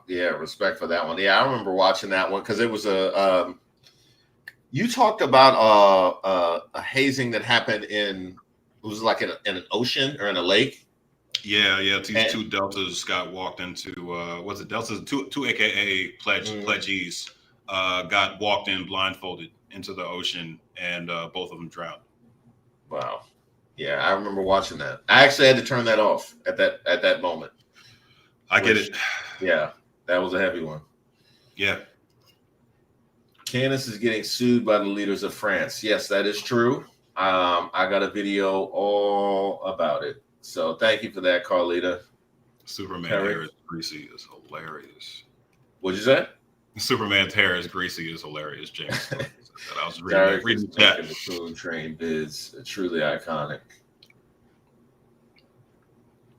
Yeah, respect for that one. Yeah, I remember watching that one because it was you talked about a hazing that happened it was like in an ocean or in a lake. Yeah. These two Deltas got walked into, what's it? Deltas, two AKA pledgees got walked in blindfolded into the ocean, and both of them drowned. Wow. Yeah, I remember watching that. I actually had to turn that off at that moment. I get it. Yeah, that was a heavy one. Yeah. Candace is getting sued by the leaders of France. Yes, that is true. I got a video all about it. So thank you for that, Carlita. Superman's hair is greasy is hilarious. What'd you say? Superman's hair is greasy is hilarious, James. I was reading that. The food train bids truly iconic.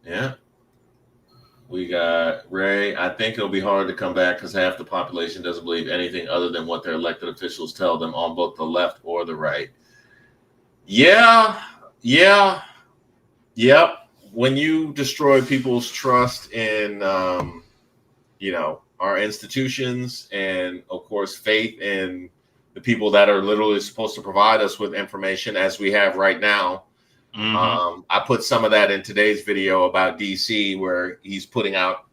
Yeah. We got Ray. I think it'll be hard to come back because half the population doesn't believe anything other than what their elected officials tell them on both the left or the right. Yeah. Yep. When you destroy people's trust in, our institutions and, of course, faith in the people that are literally supposed to provide us with information, as we have right now. I put some of that in today's video about DC, where he's putting out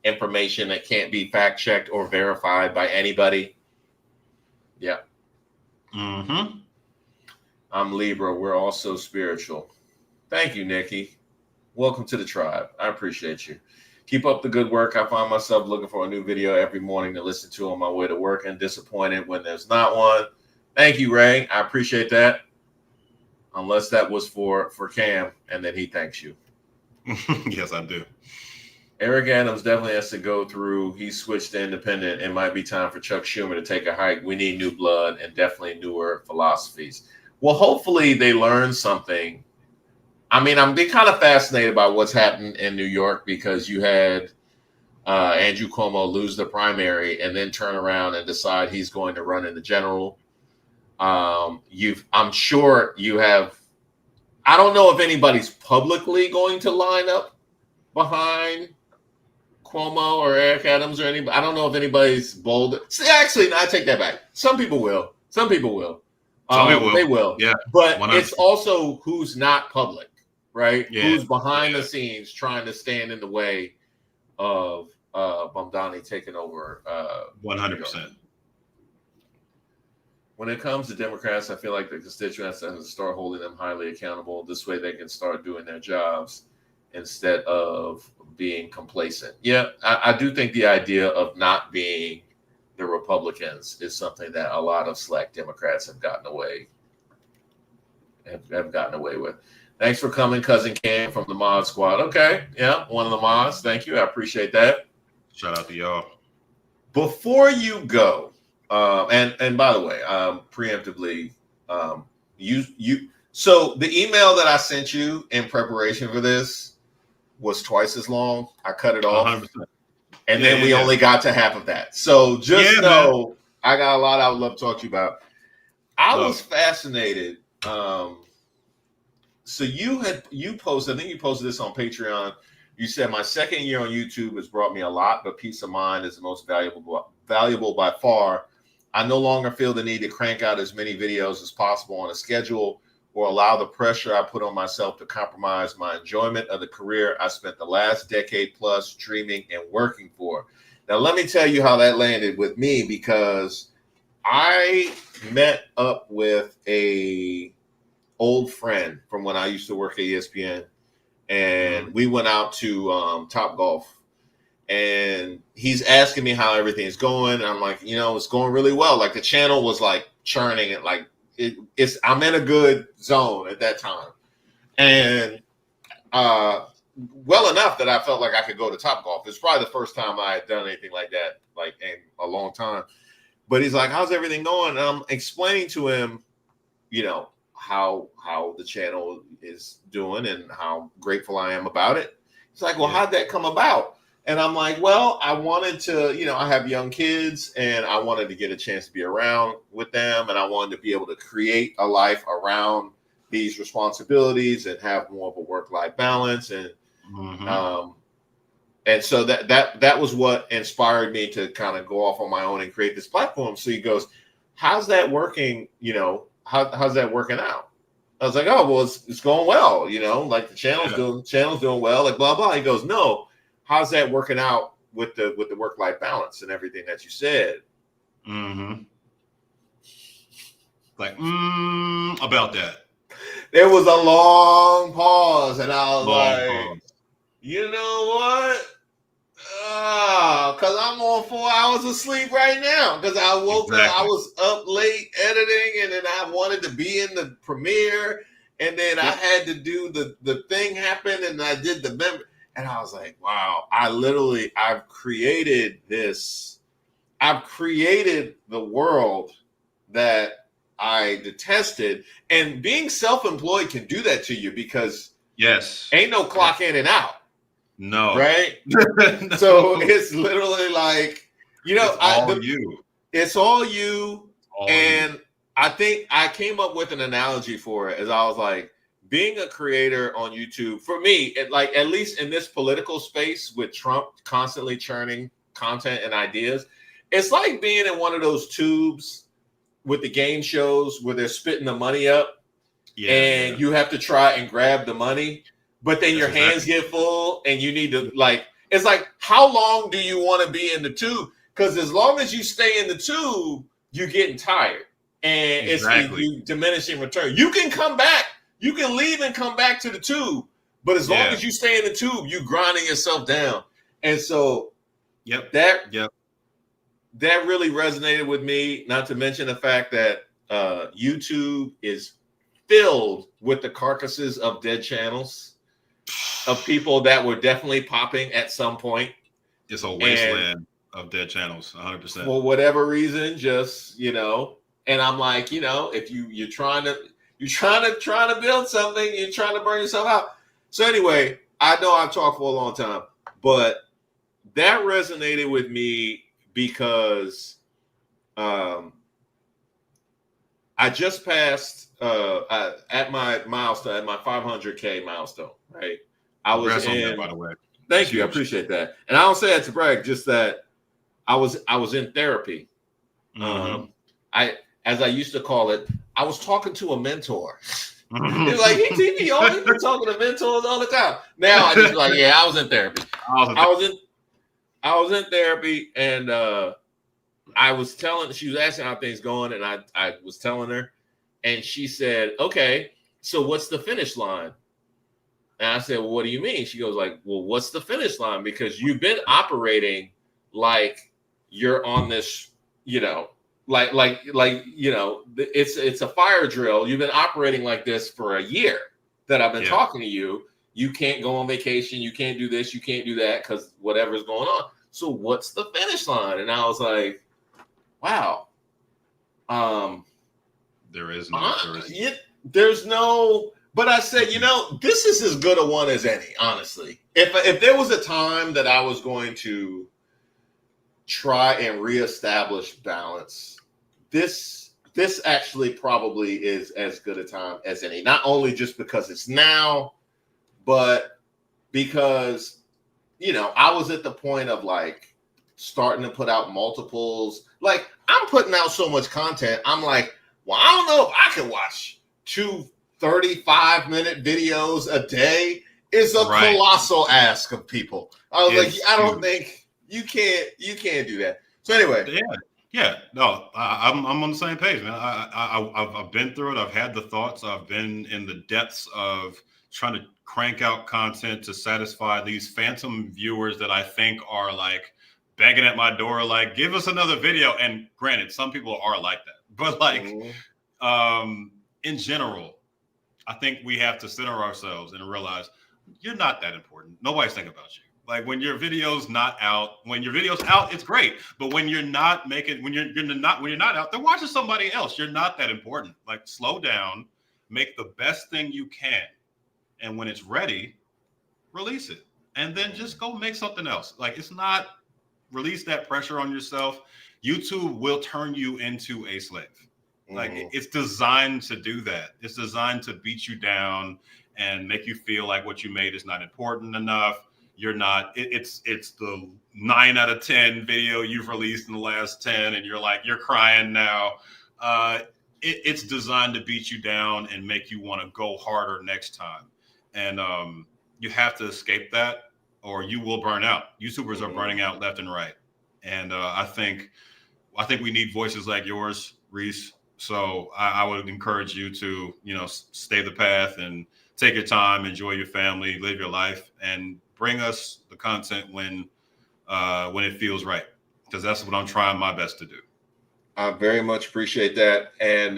information that can't be fact checked or verified by anybody. Yeah. I'm Libra. We're also spiritual. Thank you, Nikki. Welcome to the tribe. I appreciate you. Keep up the good work. I find myself looking for a new video every morning to listen to on my way to work and disappointed when there's not one. Thank you, Ray. I appreciate that. Unless that was for Cam, and then he thanks you. Yes, I do. Eric Adams definitely has to go through. He switched to independent. It might be time for Chuck Schumer to take a hike. We need new blood and definitely newer philosophies. Well, hopefully they learn something. I mean, I'm kind of fascinated by what's happened in New York because you had Andrew Cuomo lose the primary and then turn around and decide he's going to run in the general. I'm sure you have. I don't know if anybody's publicly going to line up behind Cuomo or Eric Adams or anybody. I don't know if anybody's bold. See, actually, no, I take that back. Some people will. Some people will. They will. Yeah. But 100%. It's also who's not public, right? Yeah. Who's behind the scenes trying to stand in the way of Mamdani taking over. 100%. When it comes to Democrats, I feel like the constituents have to start holding them highly accountable. This way they can start doing their jobs instead of being complacent. Yeah, I do think the idea of not being the Republicans is something that a lot of select Democrats have gotten away with. Thanks for coming, Cousin Cam from the Mod Squad. Okay, yeah, one of the mods. Thank you. I appreciate that. Shout out to y'all. Before you go, and by the way, preemptively, so the email that I sent you in preparation for this was twice as long. I cut it off. 100%. And then we only got to half of that. So just know, man, I got a lot I would love to talk to you about. I was fascinated. So you posted, I think you posted this on Patreon. You said, my second year on YouTube has brought me a lot, but peace of mind is the most valuable by far. I no longer feel the need to crank out as many videos as possible on a schedule or allow the pressure I put on myself to compromise my enjoyment of the career I spent the last decade plus dreaming and working for. Now, let me tell you how that landed with me, because I met up with a old friend from when I used to work at ESPN, and we went out to Topgolf, and he's asking me how everything's going. And I'm like, it's going really well. Like the channel was like churning and like, I'm in a good zone at that time, and well enough that I felt like I could go to Topgolf. It's probably the first time I had done anything like that, like in a long time. But he's like, "How's everything going?" And I'm explaining to him, how the channel is doing and how grateful I am about it. He's like, "Well, how'd that come about?" And I'm like, well, I wanted to, I have young kids and I wanted to get a chance to be around with them. And I wanted to be able to create a life around these responsibilities and have more of a work-life balance. And, and so that was what inspired me to kind of go off on my own and create this platform. So he goes, how's that working? How's that working out? I was like, oh, well, it's going well. Like the channel's doing well, like blah, blah. He goes, no. How's that working out with the work-life balance and everything that you said? Like, about that. There was a long pause, and I was like, you know what? Because I'm on 4 hours of sleep right now. Because I woke up, I was up late editing, and then I wanted to be in the premiere, and then I had to do the thing happen, and I did the member. And I was like, wow, I've created the world that I detested. And being self-employed can do that to you because ain't no clock in and out. No. Right? No. So it's literally like, it's all you. I think I came up with an analogy for it as I was like, being a creator on YouTube, for me, at least in this political space with Trump constantly churning content and ideas, it's like being in one of those tubes with the game shows where they're spitting the money up and you have to try and grab the money, but then your hands get full and you need to it's like, how long do you want to be in the tube? Because as long as you stay in the tube, you're getting tired. and Exactly. you diminishing return. You can come back. You can leave and come back to the tube, but as long as you stay in the tube, you grinding yourself down. And so, that really resonated with me. Not to mention the fact that YouTube is filled with the carcasses of dead channels of people that were definitely popping at some point. It's a wasteland of dead channels, 100%. For whatever reason, just, and I'm like, if you're trying to build something, you're trying to burn yourself out. So anyway, I know I've talked for a long time, but that resonated with me because I just passed at my milestone, at my 500K milestone, right? I was in, by the way. Thank you. I appreciate that. And I don't say that to brag, just that I was in therapy. As I used to call it, I was talking to a mentor. It's like, he always been talking to mentors all the time. Now I just like, I was in therapy. I was in therapy, and she was asking how things going, and I was telling her, and she said, okay, so what's the finish line? And I said, well, what do you mean? She goes like, well, what's the finish line? Because you've been operating like you're on this, it's a fire drill. You've been operating like this for a year that I've been talking to you. You can't go on vacation. You can't do this. You can't do that because whatever's going on. So what's the finish line? And I was like, wow. There is no. There's no. But I said, this is as good a one as any, honestly. If there was a time that I was going to try and reestablish balance, this actually probably is as good a time as any. Not only just because it's now, but because, I was at the point of like starting to put out multiples. Like, I'm putting out so much content. I'm like, well, I don't know if I can watch 2 35-minute videos a day. Is a colossal ask of people. I was like, I don't think you can't do that. So anyway, no, I'm on the same page, man. I've been through it. I've had the thoughts. I've been in the depths of trying to crank out content to satisfy these phantom viewers that I think are like begging at my door, like, give us another video. And granted, some people are like that, but like, in general, I think we have to center ourselves and realize you're not that important. Nobody's thinking about you. Like when your video's not out, it's great. But when you're not when you're not out, they're watching somebody else. You're not that important. Like, slow down, make the best thing you can. And when it's ready, release it. And then just go make something else. Like, it's not, release that pressure on yourself. YouTube will turn you into a slave. Like, it's designed to do that. It's designed to beat you down and make you feel like what you made is not important enough. You're not, it's the 9 out of 10 video you've released in the last 10, and you're like, you're crying now. It's designed to beat you down and make you want to go harder next time. And you have to escape that, or you will burn out. YouTubers are burning out left and right. And I think we need voices like yours, Reese. So I would encourage you to, stay the path and take your time, enjoy your family, live your life, and bring us the content when it feels right, because that's what I'm trying my best to do. I very much appreciate that. And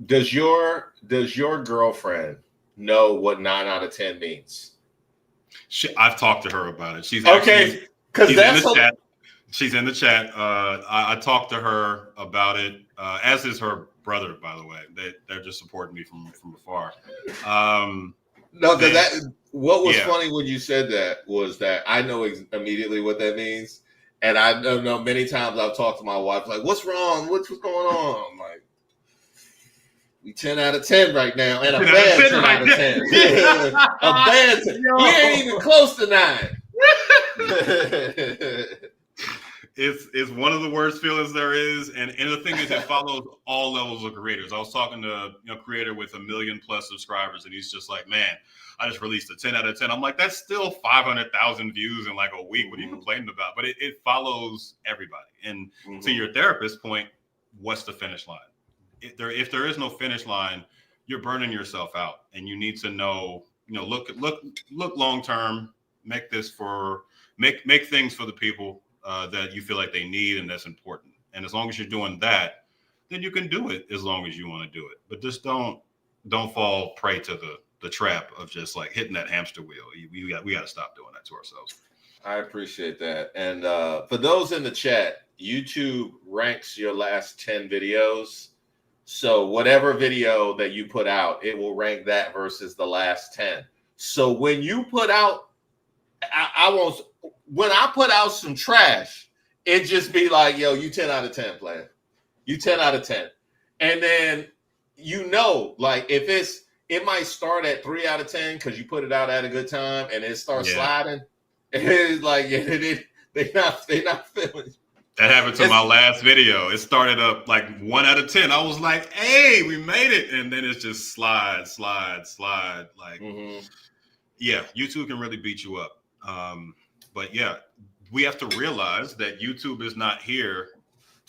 does your girlfriend know what 9 out of 10 means? I've talked to her about it. She's okay, because that's She's in the chat. I talked to her about it, as is her brother, by the way. They're just supporting me from afar. No, because what was funny when you said that was that I know immediately what that means. And I know many times I've talked to my wife, like, what's wrong? What's going on? I'm like, we 10 out of 10 right now. And a bad 10 out of 10. A bad 10. We ain't even close to 9. It's one of the worst feelings there is, and the thing is, it follows all levels of creators. I was talking to a creator with 1 million+ subscribers, and he's just like, "Man, I just released a 10 out of 10." I'm like, "That's still 500,000 views in like a week. What are you complaining about?" But it follows everybody. And to your therapist point, what's the finish line? If there is no finish line, you're burning yourself out, and you need to know, look long term, make things for the people that you feel like they need and that's important. And as long as you're doing that, then you can do it as long as you want to do it. But just don't fall prey to the trap of just like hitting that hamster wheel. We got to stop doing that to ourselves. I appreciate that. And for those in the chat, YouTube ranks your last 10 videos. So whatever video that you put out, it will rank that versus the last 10. So when you put out, when I put out some trash, it just be like, yo, you 10 out of 10, player. You 10 out of 10. And then, like if it might start at 3 out of 10 because you put it out at a good time and it starts sliding. It's like, they're not feeling. That happened to my last video. It started up like 1 out of 10. I was like, hey, we made it. And then it's just slide. Like, yeah, YouTube can really beat you up. But yeah, we have to realize that YouTube is not here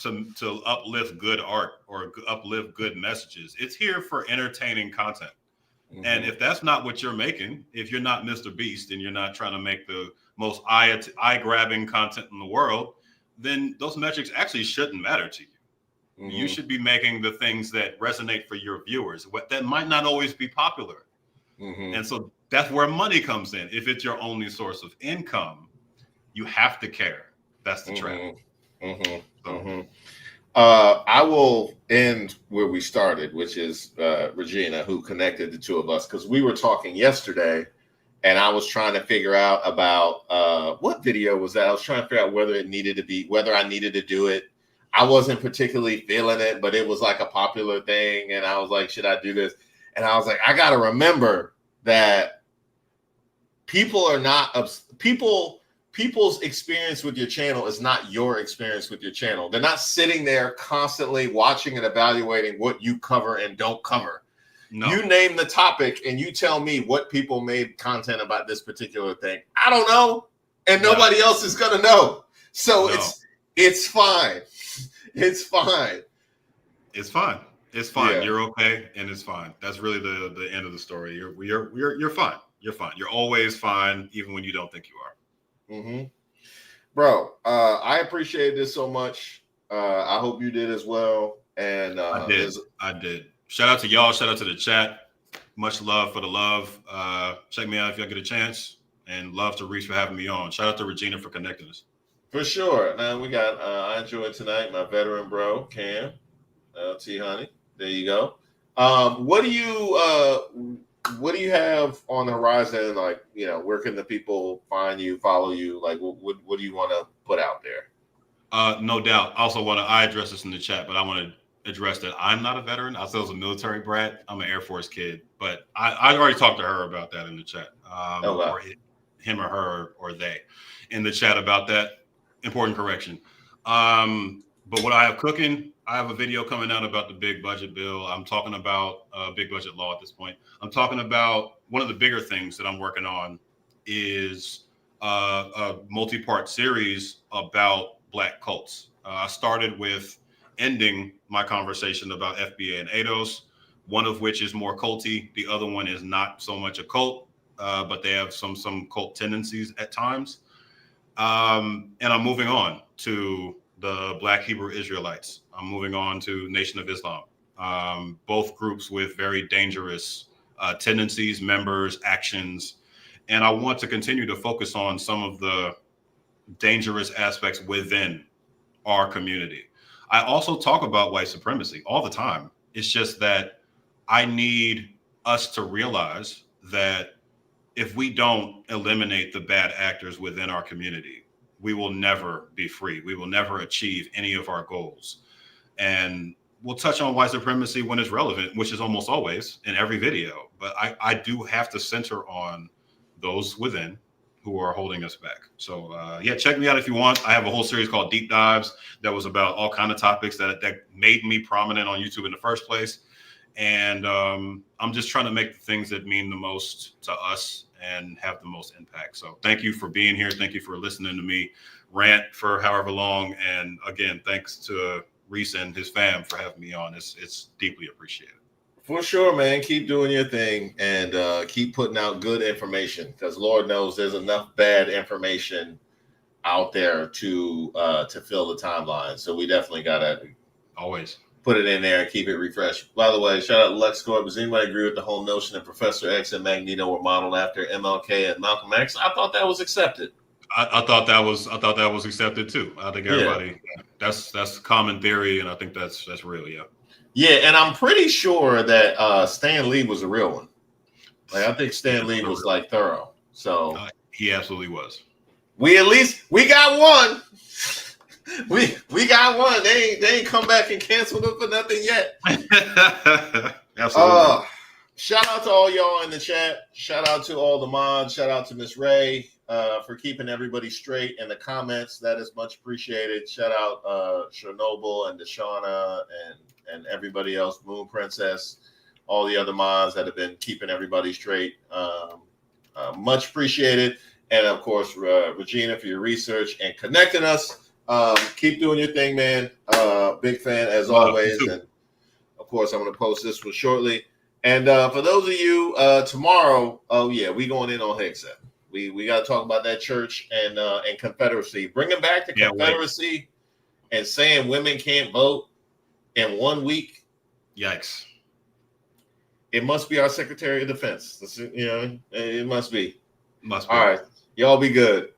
to uplift good art or uplift good messages. It's here for entertaining content. And if that's not what you're making, if you're not Mr. Beast and you're not trying to make the most eye-grabbing content in the world, then those metrics actually shouldn't matter to you. You should be making the things that resonate for your viewers. That might not always be popular. And so that's where money comes in. If it's your only source of income, you have to care. That's the trap. I will end where we started, which is Regina, who connected the two of us, because we were talking yesterday and I was trying to figure out about what video was that. I was trying to figure out whether I needed to do it. I wasn't particularly feeling it, but it was like a popular thing. And I was like, should I do this? And I was like, I got to remember that people's experience with your channel is not your experience with your channel. They're not sitting there constantly watching and evaluating what you cover and don't cover. No. You name the topic and you tell me what people made content about this particular thing. I don't know. And nobody else is going to know. So it's fine. It's fine. It's fine. It's fine. Yeah. You're okay. And it's fine. That's really the end of the story. You're fine. You're fine. You're always fine, even when you don't think you are. Bro, I appreciate this so much. I hope you did as well. And I did. Shout out to y'all. Shout out to the chat. Much love for the love. Check me out if y'all get a chance. And love to Reese for having me on. Shout out to Regina for connecting us. For sure. Now we got I enjoyed tonight, my veteran bro, Cam, T Honey. There you go. What do you have on the horizon? Like, where can the people find you, follow you? Like, what do you want to put out there? No doubt. Also I address this in the chat, but I want to address that I'm not a veteran. I was a military brat. I'm an Air Force kid, but I already talked to her about that in the chat. Or him or her or they in the chat about that. Important correction. But what I have cooking, I have a video coming out about the big budget bill. I'm talking about big budget law at this point. I'm talking about one of the bigger things that I'm working on is a multi-part series about Black cults. I started with ending my conversation about FBA and ADOS, one of which is more culty. The other one is not so much a cult, but they have some cult tendencies at times. And I'm moving on to the Black Hebrew Israelites. I'm moving on to Nation of Islam. Both groups with very dangerous tendencies, members, actions. And I want to continue to focus on some of the dangerous aspects within our community. I also talk about white supremacy all the time. It's just that I need us to realize that if we don't eliminate the bad actors within our community, we will never be free. We will never achieve any of our goals. And we'll touch on white supremacy when it's relevant, which is almost always in every video. But I do have to center on those within who are holding us back. So check me out if you want. I have a whole series called Deep Dives that was about all kinds of topics that made me prominent on YouTube in the first place. And I'm just trying to make the things that mean the most to us and have the most impact. So thank you for being here. Thank you for listening to me rant for however long. And again, thanks to Reese and his fam for having me on. It's deeply appreciated. For sure, man. Keep doing your thing and keep putting out good information, because Lord knows there's enough bad information out there to fill the timeline. So we definitely gotta Always put it in there and keep it refreshed. By the way, shout out to LexCorp. Does anybody agree with the whole notion that Professor X and Magneto were modeled after MLK and Malcolm X? I thought that was accepted. I thought that was accepted too. I think everybody that's common theory, and I think that's real. Yeah. Yeah, and I'm pretty sure that Stan Lee was a real one. Like, I think Stan Lee was like thorough. So he absolutely was. We got one. We got one. They ain't come back and canceled it for nothing yet. Absolutely. Shout out to all y'all in the chat. Shout out to all the mods. Shout out to Miss Ray for keeping everybody straight in the comments. That is much appreciated. Shout out Chernobyl and Deshauna and everybody else, Moon Princess, all the other mods that have been keeping everybody straight. Much appreciated. And of course, Regina, for your research and connecting us. Keep doing your thing, man. Big fan as always. And of course, I'm going to post this one shortly. And for those of you tomorrow, we going in on Hegseth. We got to talk about that church and Confederacy. Bringing back the Confederacy and saying women can't vote in 1 week. Yikes. It must be our Secretary of Defense. It must be. Must be. All right. Y'all be good.